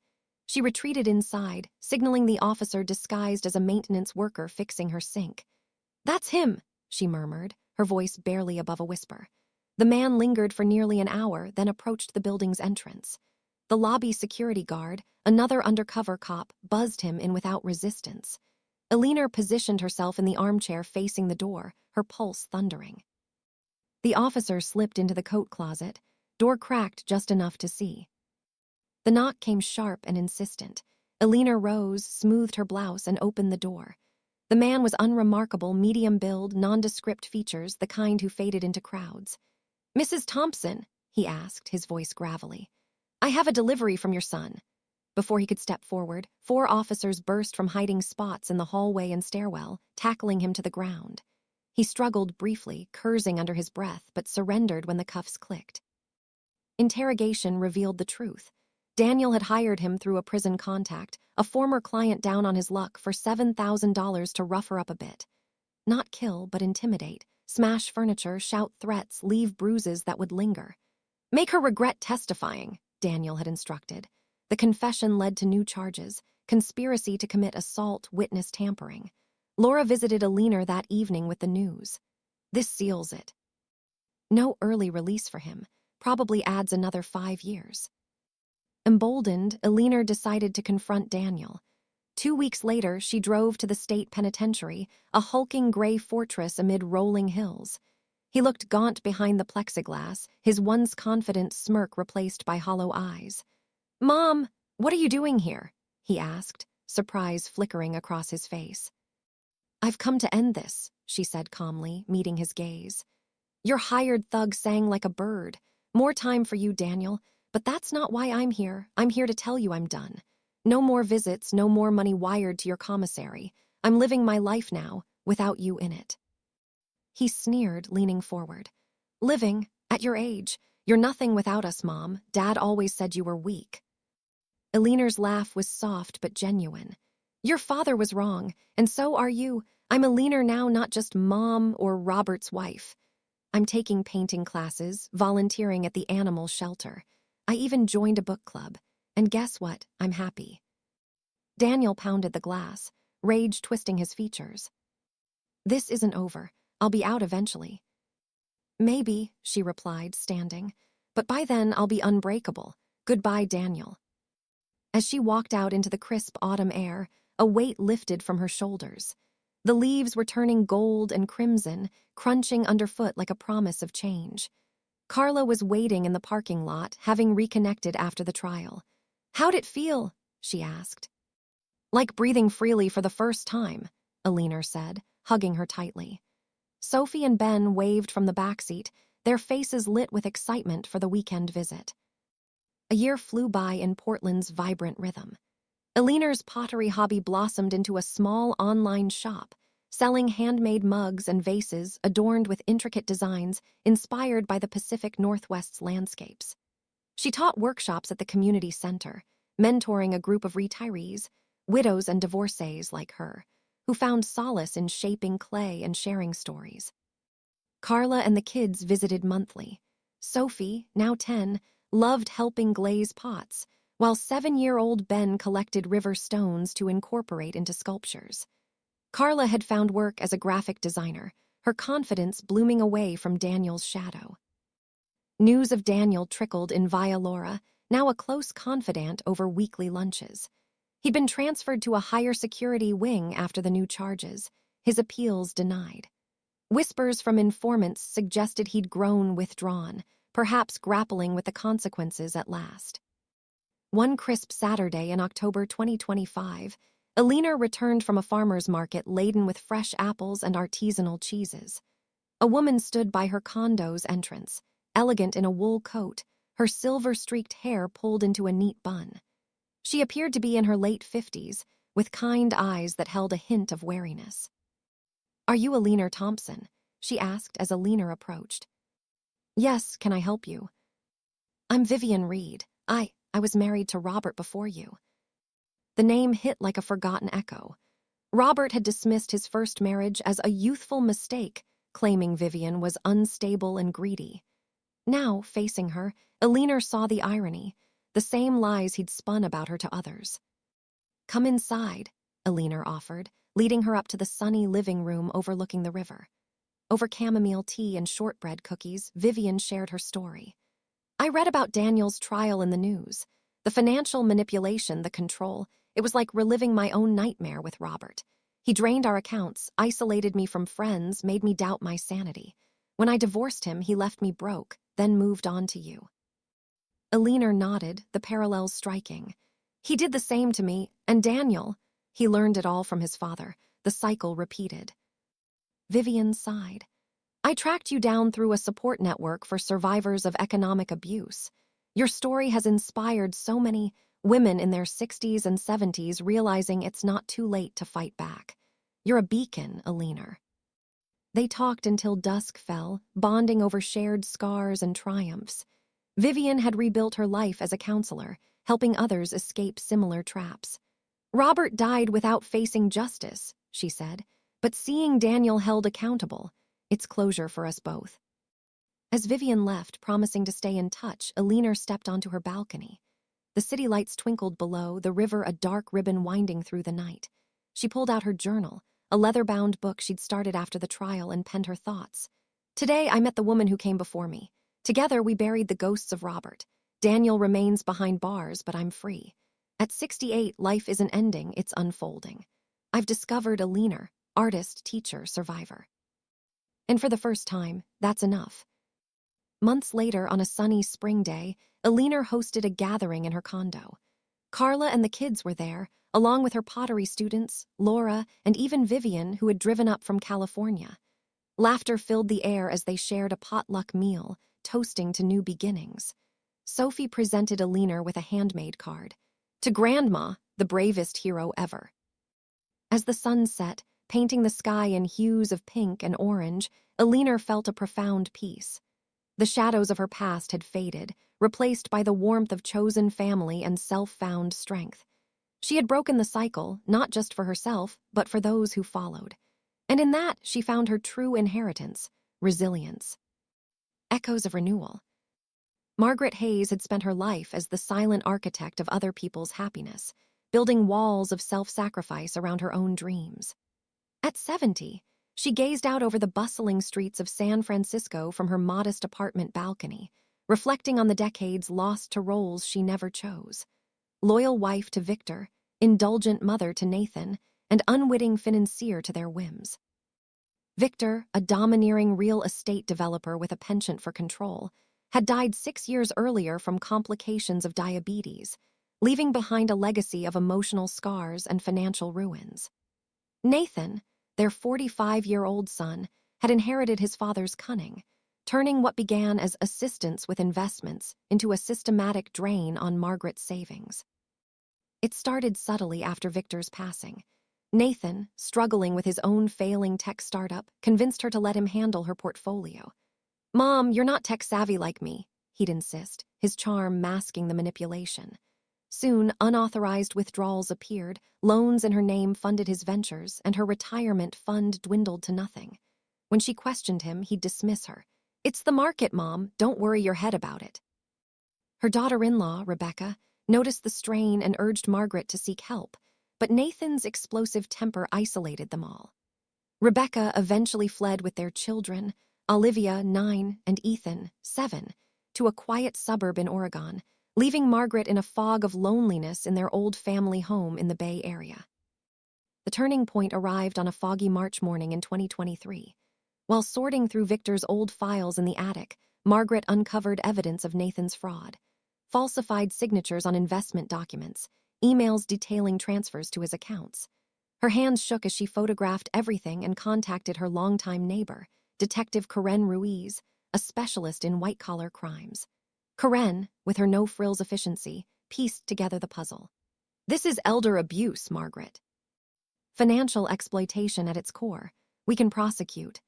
She retreated inside, signaling the officer disguised as a maintenance worker fixing her sink. "That's him," she murmured, her voice barely above a whisper. The man lingered for nearly an hour, then approached the building's entrance. The lobby security guard, another undercover cop, buzzed him in without resistance. Alina positioned herself in the armchair facing the door, her pulse thundering. The officer slipped into the coat closet, door cracked just enough to see. The knock came sharp and insistent. Alina rose, smoothed her blouse, and opened the door. The man was unremarkable, medium build, nondescript features, the kind who faded into crowds. "Mrs. Thompson," he asked, his voice gravelly, "I have a delivery from your son." Before he could step forward, 4 officers burst from hiding spots in the hallway and stairwell, tackling him to the ground. He struggled briefly, cursing under his breath, but surrendered when the cuffs clicked. Interrogation revealed the truth. Daniel had hired him through a prison contact, a former client down on his luck, for $7,000 to rough her up a bit. Not kill, but intimidate, smash furniture, shout threats, leave bruises that would linger. "Make her regret testifying," Daniel had instructed. The confession led to new charges: conspiracy to commit assault, witness tampering. Laura visited Alina that evening with the news. "This seals it." No early release for him, probably adds another 5 years. Emboldened, Alina decided to confront Daniel. 2 weeks later, she drove to the state penitentiary, a hulking gray fortress amid rolling hills. He looked gaunt behind the plexiglass, his once confident smirk replaced by hollow eyes. "Mom, what are you doing here?" he asked, surprise flickering across his face. "I've come to end this," she said calmly, meeting his gaze. "Your hired thug sang like a bird. More time for you, Daniel. But that's not why I'm here. I'm here to tell you I'm done. No more visits, no more money wired to your commissary. I'm living my life now, without you in it." He sneered, leaning forward. "Living? At your age? You're nothing without us, Mom. Dad always said you were weak." Alina's laugh was soft but genuine. "Your father was wrong, and so are you. I'm Alina now, not just Mom or Robert's wife. I'm taking painting classes, volunteering at the animal shelter. I even joined a book club. And guess what? I'm happy." Daniel pounded the glass, rage twisting his features. "This isn't over. I'll be out eventually." "Maybe," she replied, standing. "But by then I'll be unbreakable. Goodbye, Daniel." As she walked out into the crisp autumn air, a weight lifted from her shoulders. The leaves were turning gold and crimson, crunching underfoot like a promise of change. Carla was waiting in the parking lot, having reconnected after the trial. "How'd it feel?" she asked. Like breathing freely for the first time, Alina said, hugging her tightly. Sophie and Ben waved from the backseat, their faces lit with excitement for the weekend visit. A year flew by in Portland's vibrant rhythm. Alina's pottery hobby blossomed into a small online shop, selling handmade mugs and vases adorned with intricate designs inspired by the Pacific Northwest's landscapes. She taught workshops at the community center, mentoring a group of retirees, widows and divorcees like her, who found solace in shaping clay and sharing stories. Carla and the kids visited monthly. Sophie, now 10, loved helping glaze pots, while 7-year-old Ben collected river stones to incorporate into sculptures. Carla had found work as a graphic designer, her confidence blooming away from Daniel's shadow. News of Daniel trickled in via Laura, now a close confidant over weekly lunches. He'd been transferred to a higher security wing after the new charges, his appeals denied. Whispers from informants suggested he'd grown withdrawn, perhaps grappling with the consequences at last. One crisp Saturday in October 2025, Alina returned from a farmer's market laden with fresh apples and artisanal cheeses. A woman stood by her condo's entrance, elegant in a wool coat, her silver-streaked hair pulled into a neat bun. She appeared to be in her late 50s, with kind eyes that held a hint of wariness. "Are you Alina Thompson?" she asked as Alina approached. "Yes, can I help you?" "I'm Vivian Reed. I was married to Robert before you." The name hit like a forgotten echo. Robert had dismissed his first marriage as a youthful mistake, claiming Vivian was unstable and greedy. Now, facing her, Alina saw the irony, the same lies he'd spun about her to others. "Come inside," Alina offered, leading her up to the sunny living room overlooking the river. Over chamomile tea and shortbread cookies, Vivian shared her story. "I read about Daniel's trial in the news. The financial manipulation, the control. It was like reliving my own nightmare with Robert. He drained our accounts, isolated me from friends, made me doubt my sanity. When I divorced him, he left me broke, then moved on to you." Alina nodded, the parallels striking. "He did the same to me, and Daniel, he learned it all from his father. The cycle repeated." Vivian sighed. "I tracked you down through a support network for survivors of economic abuse. Your story has inspired so many women in their 60s and 70s realizing it's not too late to fight back. You're a beacon, Alina." They talked until dusk fell, bonding over shared scars and triumphs. Vivian had rebuilt her life as a counselor, helping others escape similar traps. "Robert died without facing justice," she said, "but seeing Daniel held accountable, it's closure for us both." As Vivian left, promising to stay in touch, Alina stepped onto her balcony. The city lights twinkled below, the river a dark ribbon winding through the night. She pulled out her journal, a leather-bound book she'd started after the trial, and penned her thoughts. "Today I met the woman who came before me. Together we buried the ghosts of Robert. Daniel remains behind bars, but I'm free. At 68, life isn't ending, it's unfolding. I've discovered Alina, artist, teacher, survivor. And for the first time, that's enough." Months later, on a sunny spring day, Alina hosted a gathering in her condo. Carla and the kids were there, along with her pottery students, Laura, and even Vivian, who had driven up from California. Laughter filled the air as they shared a potluck meal, toasting to new beginnings. Sophie presented Alina with a handmade card. "To Grandma, the bravest hero ever." As the sun set, painting the sky in hues of pink and orange, Alina felt a profound peace. The shadows of her past had faded, replaced by the warmth of chosen family and self-found strength. She had broken the cycle, not just for herself, but for those who followed. And in that, she found her true inheritance, resilience. Echoes of renewal. Margaret Hayes had spent her life as the silent architect of other people's happiness, building walls of self-sacrifice around her own dreams. At 70, she gazed out over the bustling streets of San Francisco from her modest apartment balcony, reflecting on the decades lost to roles she never chose. Loyal wife to Victor, indulgent mother to Nathan, and unwitting financier to their whims. Victor, a domineering real estate developer with a penchant for control, had died 6 years earlier from complications of diabetes, leaving behind a legacy of emotional scars and financial ruins. Nathan, their 45-year-old son, had inherited his father's cunning, turning what began as assistance with investments into a systematic drain on Margaret's savings. It started subtly after Victor's passing. Nathan, struggling with his own failing tech startup, convinced her to let him handle her portfolio. "Mom, you're not tech-savvy like me," he'd insist, his charm masking the manipulation. Soon, unauthorized withdrawals appeared, loans in her name funded his ventures, and her retirement fund dwindled to nothing. When she questioned him, he'd dismiss her. "It's the market, Mom. Don't worry your head about it." Her daughter-in-law, Rebecca, noticed the strain and urged Margaret to seek help, but Nathan's explosive temper isolated them all. Rebecca eventually fled with their children, Olivia, 9, and Ethan, 7, to a quiet suburb in Oregon, leaving Margaret in a fog of loneliness in their old family home in the Bay Area. The turning point arrived on a foggy March morning in 2023. While sorting through Victor's old files in the attic, Margaret uncovered evidence of Nathan's fraud. Falsified signatures on investment documents, emails detailing transfers to his accounts. Her hands shook as she photographed everything and contacted her longtime neighbor, Detective Karen Ruiz, a specialist in white-collar crimes. Karen, with her no-frills efficiency, pieced together the puzzle. "This is elder abuse, Margaret. Financial exploitation at its core. We can prosecute."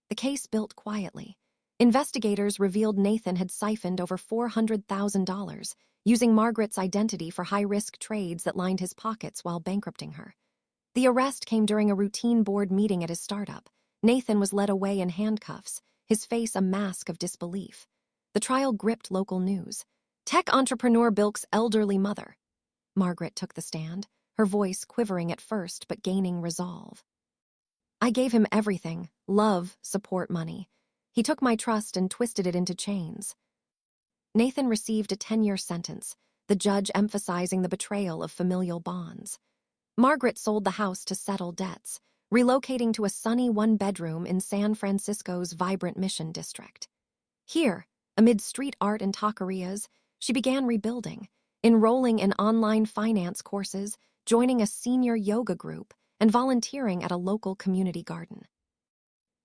The case built quietly. Investigators revealed Nathan had siphoned over $400,000, using Margaret's identity for high-risk trades that lined his pockets while bankrupting her. The arrest came during a routine board meeting at his startup. Nathan was led away in handcuffs, his face a mask of disbelief. The trial gripped local news. "Tech entrepreneur bilks elderly mother." Margaret took the stand, her voice quivering at first but gaining resolve. "I gave him everything: love, support, money. He took my trust and twisted it into chains." Nathan received a 10-year sentence, the judge emphasizing the betrayal of familial bonds. Margaret sold the house to settle debts, relocating to a sunny one-bedroom in San Francisco's vibrant Mission District. Here, amid street art and taquerias, she began rebuilding, enrolling in online finance courses, joining a senior yoga group, and volunteering at a local community garden.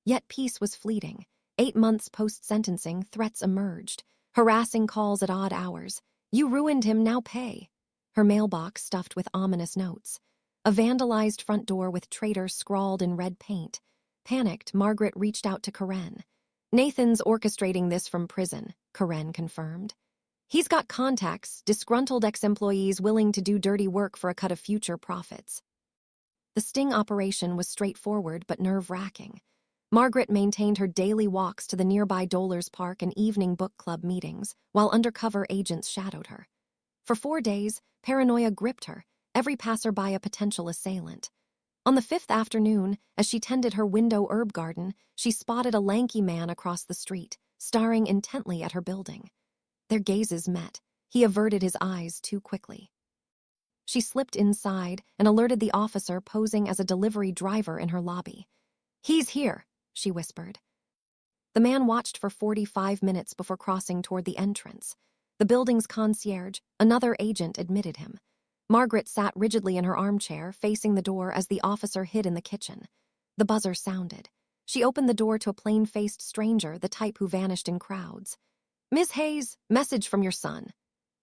Yet peace was fleeting. 8 months post-sentencing, threats emerged, harassing calls at odd hours. "You ruined him, now pay." Her mailbox stuffed with ominous notes. A vandalized front door with "traitor" scrawled in red paint. Panicked, Margaret reached out to Karen. "Nathan's orchestrating this from prison," Karen confirmed. "He's got contacts, disgruntled ex-employees willing to do dirty work for a cut of future profits." The sting operation was straightforward but nerve-wracking. Margaret maintained her daily walks to the nearby Dolars Park and evening book club meetings, while undercover agents shadowed her. For 4 days, paranoia gripped her, every passerby a potential assailant. On the 5th afternoon, as she tended her window herb garden, she spotted a lanky man across the street, staring intently at her building. Their gazes met. He averted his eyes too quickly. She slipped inside and alerted the officer posing as a delivery driver in her lobby. "He's here," she whispered. The man watched for 45 minutes before crossing toward the entrance. The building's concierge, another agent, admitted him. Margaret sat rigidly in her armchair, facing the door as the officer hid in the kitchen. The buzzer sounded. She opened the door to a plain-faced stranger, the type who vanished in crowds. "Miss Hayes, message from your son."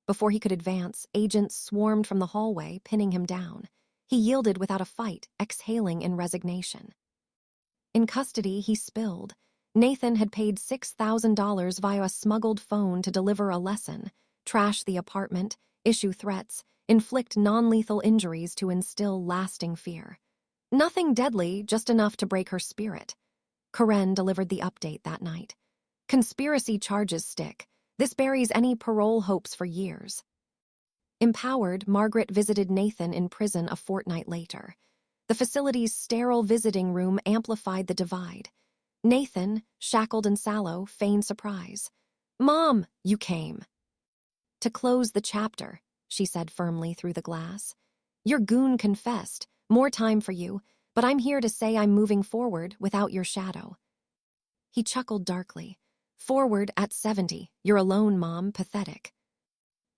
Before he could advance, agents swarmed from the hallway, pinning him down. He yielded without a fight, exhaling in resignation. In custody, he spilled. Nathan had paid $6,000 via a smuggled phone to deliver a lesson, trash the apartment, issue threats, inflict non-lethal injuries to instill lasting fear. Nothing deadly, just enough to break her spirit. Karen delivered the update that night. "Conspiracy charges stick. This buries any parole hopes for years." Empowered, Margaret visited Nathan in prison a fortnight later. The facility's sterile visiting room amplified the divide. Nathan, shackled and sallow, feigned surprise. "Mom, you came." "To close the chapter," she said firmly through the glass. "Your goon confessed. More time for you, but I'm here to say I'm moving forward without your shadow." He chuckled darkly. "Forward at 70. You're alone, Mom. Pathetic."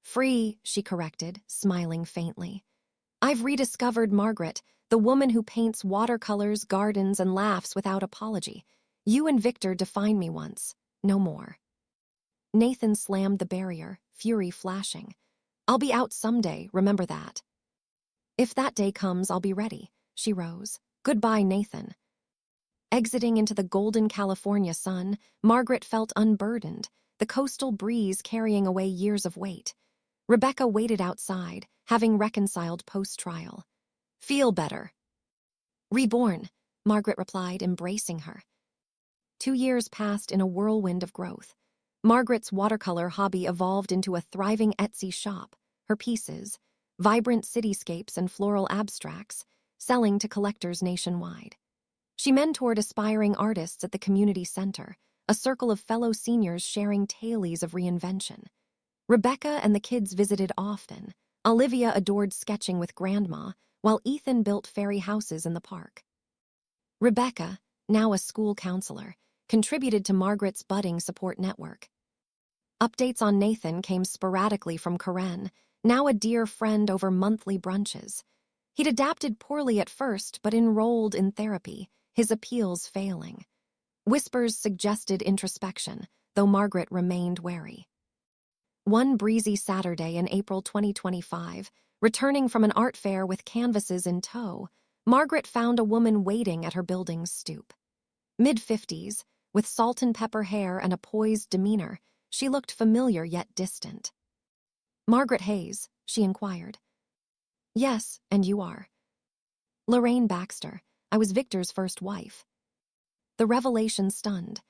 Free, she corrected, smiling faintly. I've rediscovered Margaret, the woman who paints watercolors, gardens, and laughs without apology. You and Victor defined me once. No more. Nathan slammed the barrier, fury flashing. I'll be out someday, remember that. If that day comes, I'll be ready. She rose. Goodbye, Nathan. Exiting into the golden California sun, Margaret felt unburdened, the coastal breeze carrying away years of weight. Rebecca waited outside, having reconciled post-trial. Feel better. Reborn, Margaret replied, embracing her. 2 years passed in a whirlwind of growth. Margaret's watercolor hobby evolved into a thriving Etsy shop, her pieces, vibrant cityscapes and floral abstracts, selling to collectors nationwide. She mentored aspiring artists at the community center, a circle of fellow seniors sharing tales of reinvention. Rebecca and the kids visited often. Olivia adored sketching with Grandma, while Ethan built fairy houses in the park. Rebecca, now a school counselor, contributed to Margaret's budding support network. Updates on Nathan came sporadically from Karen, now a dear friend over monthly brunches. He'd adapted poorly at first, but enrolled in therapy, his appeals failing. Whispers suggested introspection, though Margaret remained wary. One breezy Saturday in April 2025, returning from an art fair with canvases in tow, Margaret found a woman waiting at her building's stoop. Mid-50s, with salt and pepper hair and a poised demeanor, she looked familiar yet distant. Margaret Hayes, she inquired. Yes, and you are. Lorraine Baxter, I was Victor's first wife. The revelation stunned.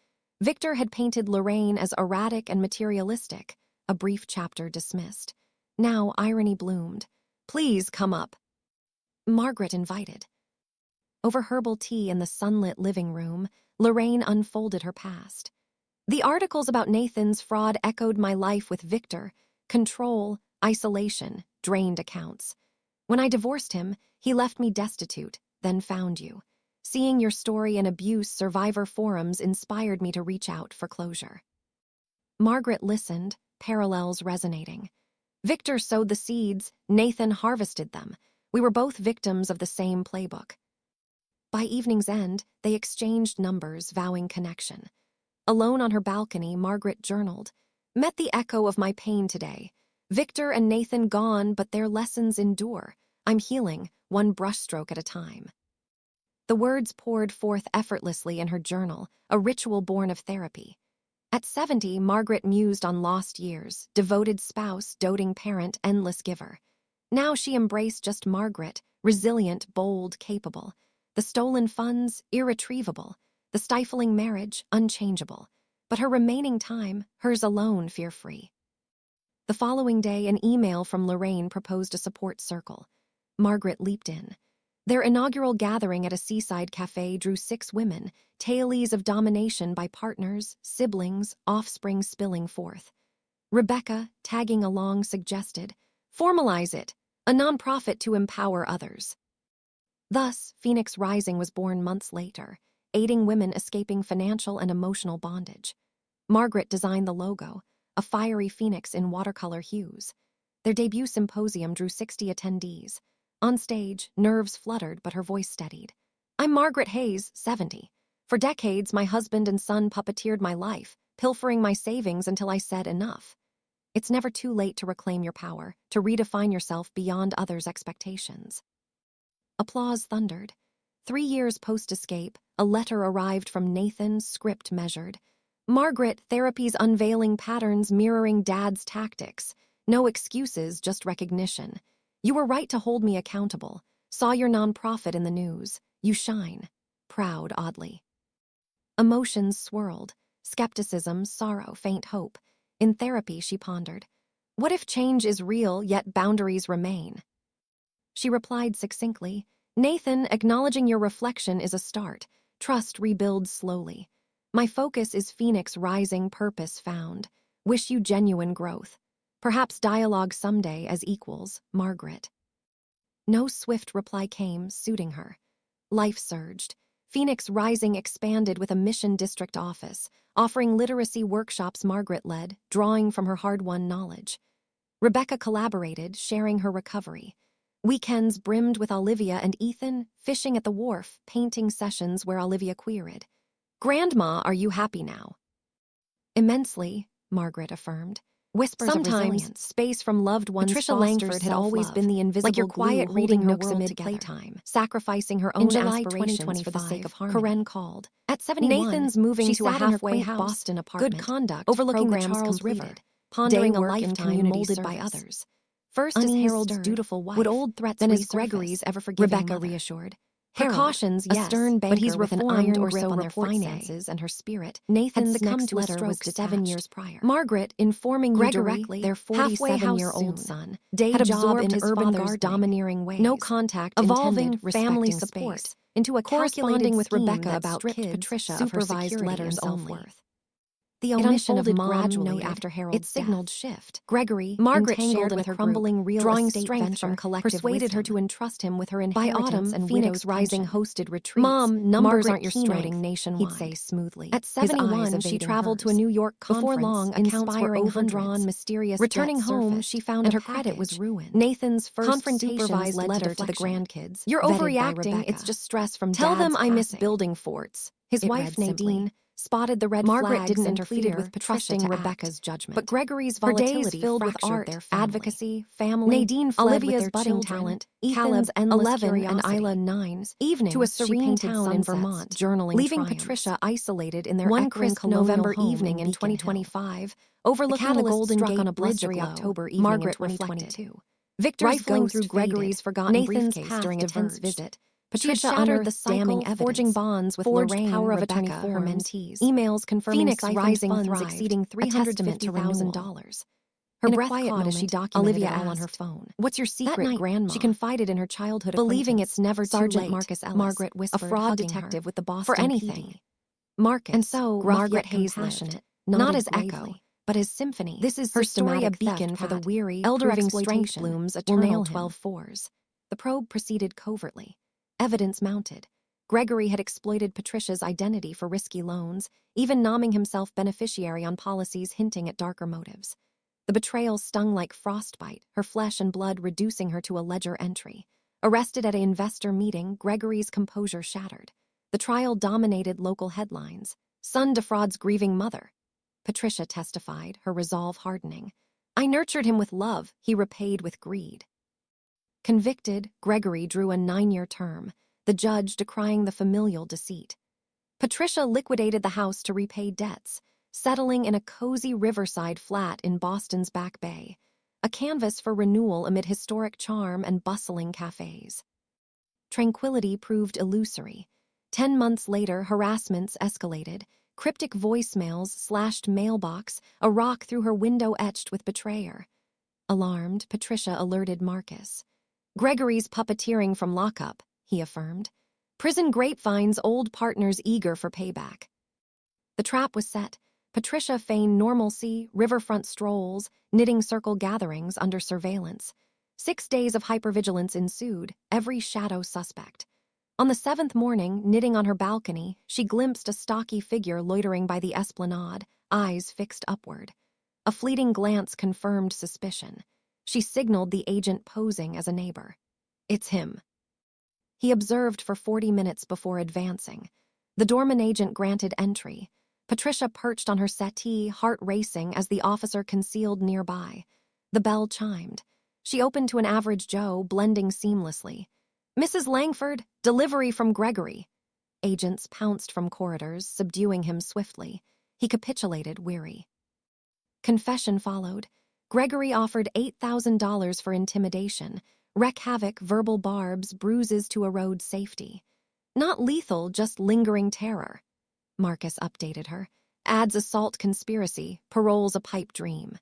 Victor had painted Lorraine as erratic and materialistic, a brief chapter dismissed. Now irony bloomed. Please come up. Margaret invited. Over herbal tea in the sunlit living room, Lorraine unfolded her past. The articles about Nathan's fraud echoed my life with Victor. Control, isolation, drained accounts. When I divorced him, he left me destitute, then found you. Seeing your story in abuse survivor forums inspired me to reach out for closure. Margaret listened, parallels resonating. Victor sowed the seeds, Nathan harvested them. We were both victims of the same playbook. By evening's end, they exchanged numbers, vowing connection. Alone on her balcony, Margaret journaled. Met the echo of my pain today. Victor and Nathan gone, but their lessons endure. I'm healing, one brushstroke at a time. The words poured forth effortlessly in her journal, a ritual born of therapy. At 70, Margaret mused on lost years, devoted spouse, doting parent, endless giver. Now she embraced just Margaret, resilient, bold, capable. The stolen funds, irretrievable. The stifling marriage, unchangeable. But her remaining time, hers alone, fear-free. The following day, an email from Lorraine proposed a support circle. Margaret leaped in. Their inaugural gathering at a seaside cafe drew 6 women, tales of domination by partners, siblings, offspring spilling forth. Rebecca, tagging along, suggested, formalize it, a nonprofit to empower others. Thus, Phoenix Rising was born months later, aiding women escaping financial and emotional bondage. Margaret designed the logo, a fiery phoenix in watercolor hues. Their debut symposium drew 60 attendees. On stage, nerves fluttered, but her voice steadied. I'm Margaret Hayes, 70. For decades, my husband and son puppeteered my life, pilfering my savings until I said enough. It's never too late to reclaim your power, to redefine yourself beyond others' expectations. Applause thundered. 3 years post-escape, a letter arrived from Nathan, script measured. Margaret, therapy's unveiling patterns mirroring Dad's tactics. No excuses, just recognition. You were right to hold me accountable. Saw your nonprofit in the news. You shine. Proud, oddly. Emotions swirled. Skepticism, sorrow, faint hope. In therapy, she pondered. What if change is real, yet boundaries remain? She replied succinctly, Nathan, acknowledging your reflection is a start. Trust rebuilds slowly. My focus is Phoenix Rising, purpose found. Wish you genuine growth. Perhaps dialogue someday as equals, Margaret. No swift reply came, suiting her. Life surged. Phoenix Rising expanded with a mission district office, offering literacy workshops Margaret led, drawing from her hard-won knowledge. Rebecca collaborated, sharing her recovery. Weekends brimmed with Olivia and Ethan, fishing at the wharf, painting sessions where Olivia queried, "Grandma, are you happy now?" "Immensely," Margaret affirmed. Whispers of resilience. Space from loved ones. Patricia Langford had always been the invisible like your quiet reading nooks world amid together. playtime, sacrificing her In own July aspirations for the sake of 2025, harmony. Karen called. At 71, Nathan's moving she to a sat in her halfway quaint house, Boston apartment, good conduct, overlooking the programs Charles completed, River, pondering day a work in lifetime community molded by service. others. First Unease as Harold's stirred. dutiful wife, Would old threats then as resurface? Gregory's ever-forgiving Rebecca mother. reassured. Precautions, Harold, yes, a stern but he's banker with an reformed iron or grip so on their reports finances and her spirit. Nathan's Had succumbed next to a letter was stroke 7 detached. years prior. Margaret informing Gregory, you directly, their halfway 47-year-old house son, day had job absorbed in his urban father's gardening, domineering ways. no contact evolving intended, family respecting support space, into a corresponding calculated with scheme Rebecca that about stripped kids, Patricia of her supervised security letters and only. self-worth. The It omission of unfolded mom gradually note after Harold's its signaled death. shift. Gregory, Margaret entangled shared with with her her crumbling group, real drawing estate strength venture, from collective persuaded her wisdom. to entrust him with her By inheritance autumn, and Phoenix widow's Rising pension. hosted retreats. Mom, numbers Margaret aren't your strength, nationwide, he'd say smoothly. At His 71, eyes she evading traveled to a hers. New York conference. Before long, accounts were inspiring overdrawn, hundreds. mysterious Returning debts home, surfaced, she found and a her credit was package. ruined. Nathan's first Confrontations supervised led to letter to the deflection. grandkids. "You're vetted by overreacting, Rebecca. it's just stress from Tell them Dad's I miss passing." building forts. His It wife, read simply. Nadine, spotted the red Margaret flags didn't and interfere, pleaded with Patricia trusting to Rebecca's act. judgment. But Gregory's Her days volatility filled with fractured art, their family. advocacy, family, Nadine fled Olivia's with their budding children, talent, Caleb's Ethan's endless 11 and curiosity. Isla 9's, Evenings, to a she serene painted town in sunsets, Vermont, journaling leaving triumphs. Patricia isolated in their One echoing crisp colonial November home evening in Beacon 2025, Hill. overlooking the Golden struck Gate on a Bridge blizzardly aglow, October evening Margaret in reflected. 2022. Victor's Rifling ghost through Gregory's faded. forgotten Nathan's briefcase path during a tense diverged. visit, She had Patricia shattered unearthed the cycle, damning forging evidence, bonds with forged Lorraine, power of Rebecca, attorney her forms, mentees. emails confirming Phoenix siphoned Rising funds thrived, exceeding a testament to $350,000. Her In a breath quiet caught as she moment, documented Olivia it all on her asked, phone. "What's your That secret, night, Grandma?" she confided in her childhood Believing acquaintance, it's never Sergeant too late, Marcus Ellis, Margaret a whispered, fraud hugging detective her, with the Boston "For anything." PD. Marcus, And so, gruff Margaret yet Hayes compassionate, lived, not nodded as gravely. echo, but as symphony. This is her systematic story a beacon theft, for the Pat. weary, Elder proving exploitation strength blooms will eternal nail 12 him. fours. The probe proceeded covertly. Evidence mounted. Gregory had exploited Patricia's identity for risky loans, even nomming himself beneficiary on policies hinting at darker motives. The betrayal stung like frostbite, her flesh and blood reducing her to a ledger entry. Arrested at an investor meeting, Gregory's composure shattered. The trial dominated local headlines. "Son defrauds grieving mother." Patricia testified, her resolve hardening. "I nurtured him with love, he repaid with greed." Convicted, Gregory drew a 9-year term, the judge decrying the familial deceit. Patricia liquidated the house to repay debts, settling in a cozy riverside flat in Boston's Back Bay, a canvas for renewal amid historic charm and bustling cafes. Tranquility proved illusory. 10 months later, harassments escalated. Cryptic voicemails slashed mailbox, a rock through her window etched with betrayer. Alarmed, Patricia alerted Marcus. "Gregory's puppeteering from lockup," he affirmed. "Prison grapevines, old partners eager for payback." The trap was set. Patricia feigned normalcy, riverfront strolls, knitting circle gatherings under surveillance. 6 days of hypervigilance ensued, every shadow suspect. On the 7th morning, knitting on her balcony, she glimpsed a stocky figure loitering by the esplanade, eyes fixed upward. A fleeting glance confirmed suspicion. She signaled the agent posing as a neighbor. "It's him." He observed for 40 minutes before advancing. The doorman agent granted entry. Patricia perched on her settee, heart racing as the officer concealed nearby. The bell chimed. She opened to an average Joe, blending seamlessly. "Mrs. Langford, delivery from Gregory." Agents pounced from corridors, subduing him swiftly. He capitulated, weary. Confession followed. Gregory offered $8,000 for intimidation, wreak havoc, verbal barbs, bruises to erode safety. "Not lethal, just lingering terror." Marcus updated her. "Adds assault conspiracy, paroles a pipe dream."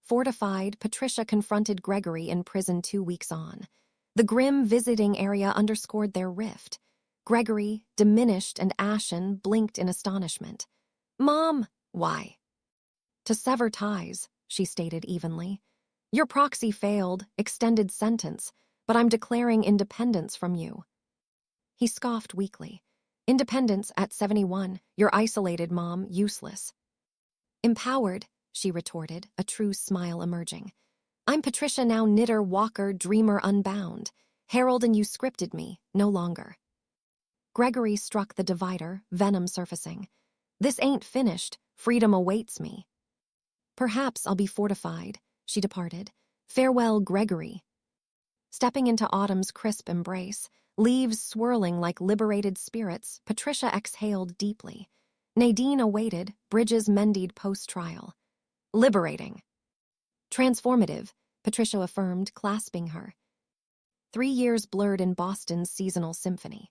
Fortified, Patricia confronted Gregory in prison 2 weeks on. The grim visiting area underscored their rift. Gregory, diminished and ashen, blinked in astonishment. "Mom!" "Why?" "To sever ties," she stated evenly. "Your proxy failed, extended sentence, but I'm declaring independence from you." He scoffed weakly. "Independence at 71, you're isolated, Mom, useless." "Empowered," she retorted, a true smile emerging. I'm Patricia, now knitter, walker, dreamer unbound. Harold and you scripted me, no longer. Gregory struck the divider, venom surfacing. This ain't finished. Freedom awaits me. Perhaps I'll be fortified. She departed. Farewell, Gregory. Stepping into autumn's crisp embrace, leaves swirling like liberated spirits, Patricia exhaled deeply. Nadine awaited, bridges mended post-trial. Liberating. Transformative, Patricia affirmed, clasping her. 3 years blurred in Boston's seasonal symphony.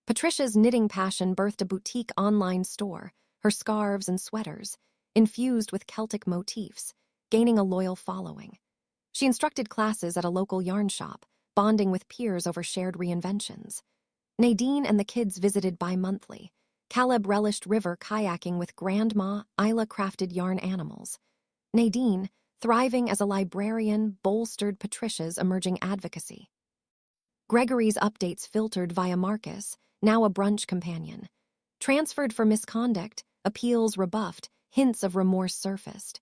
Patricia's knitting passion birthed a boutique online store, her scarves and sweaters, infused with Celtic motifs, gaining a loyal following. She instructed classes at a local yarn shop, bonding with peers over shared reinventions. Nadine and the kids visited bi-monthly. Caleb relished river kayaking with Grandma. Isla crafted yarn animals. Nadine, thriving as a librarian, bolstered Patricia's emerging advocacy. Gregory's updates filtered via Marcus, now a brunch companion. Transferred for misconduct, appeals rebuffed, hints of remorse surfaced.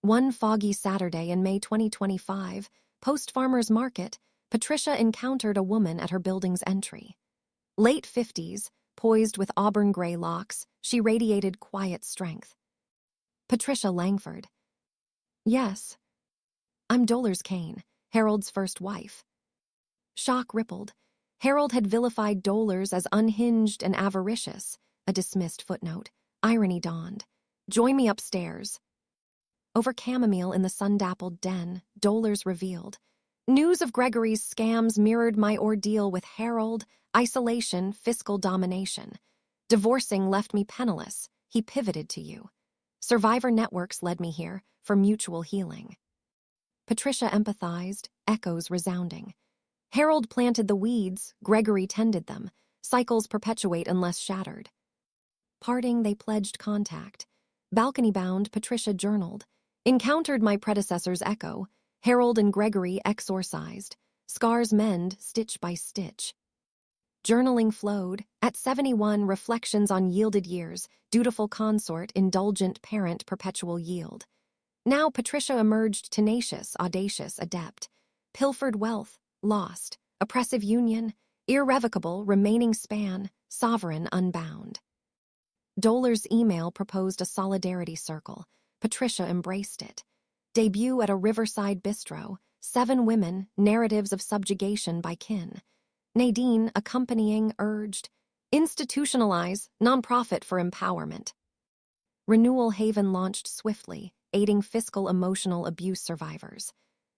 One foggy Saturday in May 2025, post-farmer's market, Patricia encountered a woman at her building's entry. Late 50s, poised with auburn gray locks, she radiated quiet strength. Patricia Langford. Yes. I'm Dollars Kane, Harold's first wife. Shock rippled. Harold had vilified Dollars as unhinged and avaricious, a dismissed footnote. Irony dawned. Join me upstairs. Over chamomile in the sun-dappled den, Dollars revealed. News of Gregory's scams mirrored my ordeal with Harold, isolation, fiscal domination. Divorcing left me penniless. He pivoted to you. Survivor networks led me here for mutual healing. Patricia empathized, echoes resounding. Harold planted the weeds, Gregory tended them. Cycles perpetuate unless shattered. Parting, they pledged contact. Balcony-bound, Patricia journaled. Encountered my predecessor's echo. Harold and Gregory exorcised. Scars mend, stitch by stitch. Journaling flowed. At 71, reflections on yielded years, dutiful consort, indulgent parent, perpetual yield. Now Patricia emerged tenacious, audacious, adept. Pilfered wealth, lost. Oppressive union, irrevocable, remaining span, sovereign unbound. Dollars' email proposed a solidarity circle. Patricia embraced it. Debut at a riverside bistro, 7 women, narratives of subjugation by kin. Nadine, accompanying, urged, institutionalize, nonprofit for empowerment. Renewal Haven launched swiftly, aiding fiscal emotional abuse survivors.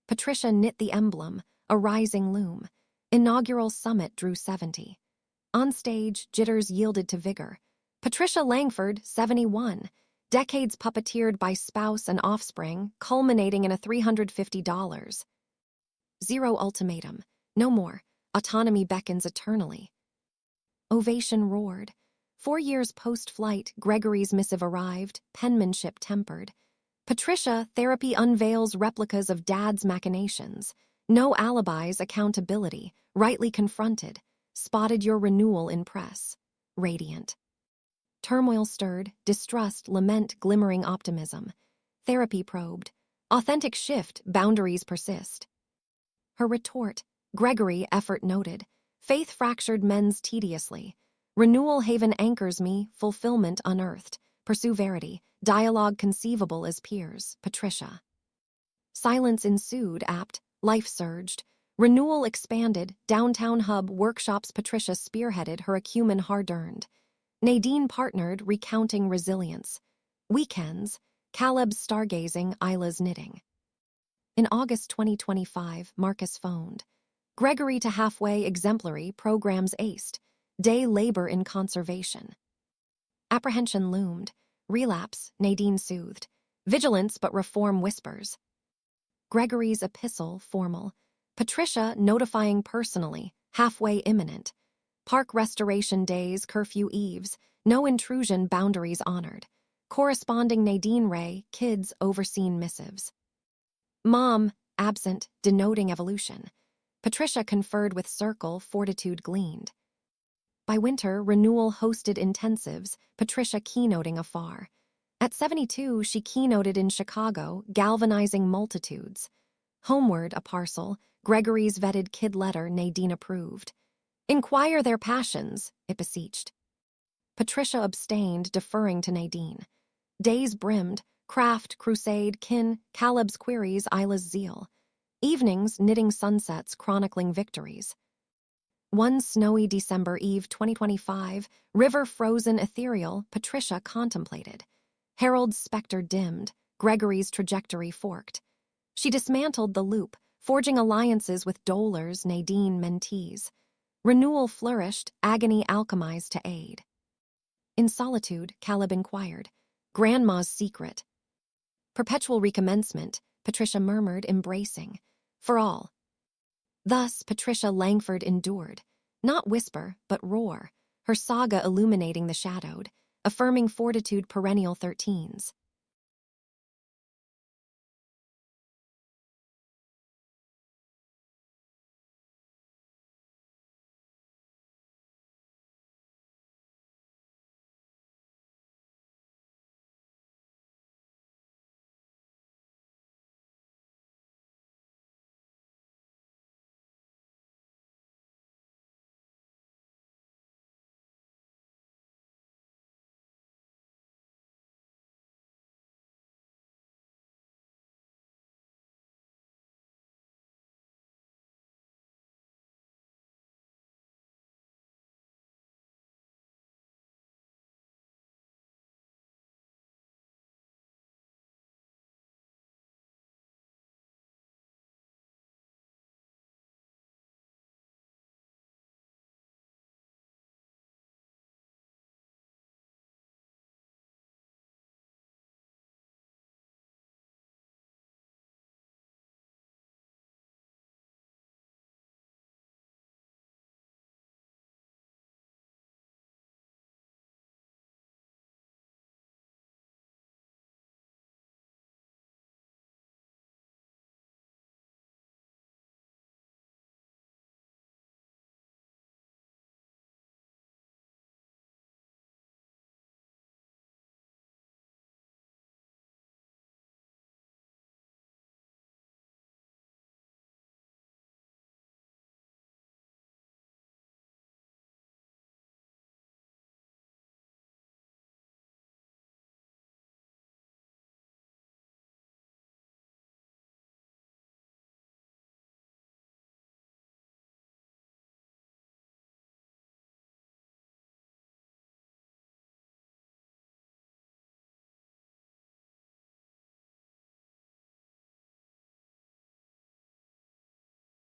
Patricia knit the emblem, a rising loom. Inaugural summit drew 70. On stage, jitters yielded to vigor. Patricia Langford, 71. Decades puppeteered by spouse and offspring, culminating in a $350. Zero ultimatum. No more. Autonomy beckons eternally. Ovation roared. 4 years post-flight, Gregory's missive arrived, penmanship tempered. Patricia, therapy unveils replicas of Dad's machinations. No alibis, accountability, rightly confronted. Spotted your renewal in press. Radiant. Turmoil stirred, distrust, lament, glimmering optimism. Therapy probed. Authentic shift, boundaries persist. Her retort. Gregory, effort noted. Faith fractured mends tediously. Renewal Haven anchors me, fulfillment unearthed. Pursue verity, dialogue conceivable as peers. Patricia. Silence ensued, apt. Life surged. Renewal expanded. Downtown hub workshops Patricia spearheaded, her acumen hard-earned. Nadine partnered, recounting resilience. Weekends. Caleb's stargazing, Isla's knitting. In August 2025, Marcus phoned. Gregory to halfway, exemplary, programs aced. Day labor in conservation. Apprehension loomed. Relapse, Nadine soothed. Vigilance but reform whispers. Gregory's epistle, formal. Patricia notifying personally, halfway imminent. Park restoration days, curfew eves, no intrusion, boundaries honored. Corresponding Nadine Ray, kids overseen missives. Mom, absent, denoting evolution. Patricia conferred with Circle, fortitude gleaned. By winter, Renewal hosted intensives, Patricia keynoting afar. At 72, she keynoted in Chicago, galvanizing multitudes. Homeward a parcel, Gregory's vetted kid letter Nadine approved. Inquire their passions, it beseeched. Patricia abstained, deferring to Nadine. Days brimmed, craft, crusade, kin, Caleb's queries, Isla's zeal. Evenings, knitting sunsets, chronicling victories. One snowy December eve 2025, river frozen ethereal, Patricia contemplated. Harold's specter dimmed, Gregory's trajectory forked. She dismantled the loop, forging alliances with dolers, Nadine mentees. Renewal flourished, agony alchemized to aid. In solitude, Caleb inquired. Grandma's secret. Perpetual recommencement, Patricia murmured, embracing. For all. Thus, Patricia Langford endured. Not whisper, but roar, her saga illuminating the shadowed, affirming fortitude perennial 13s.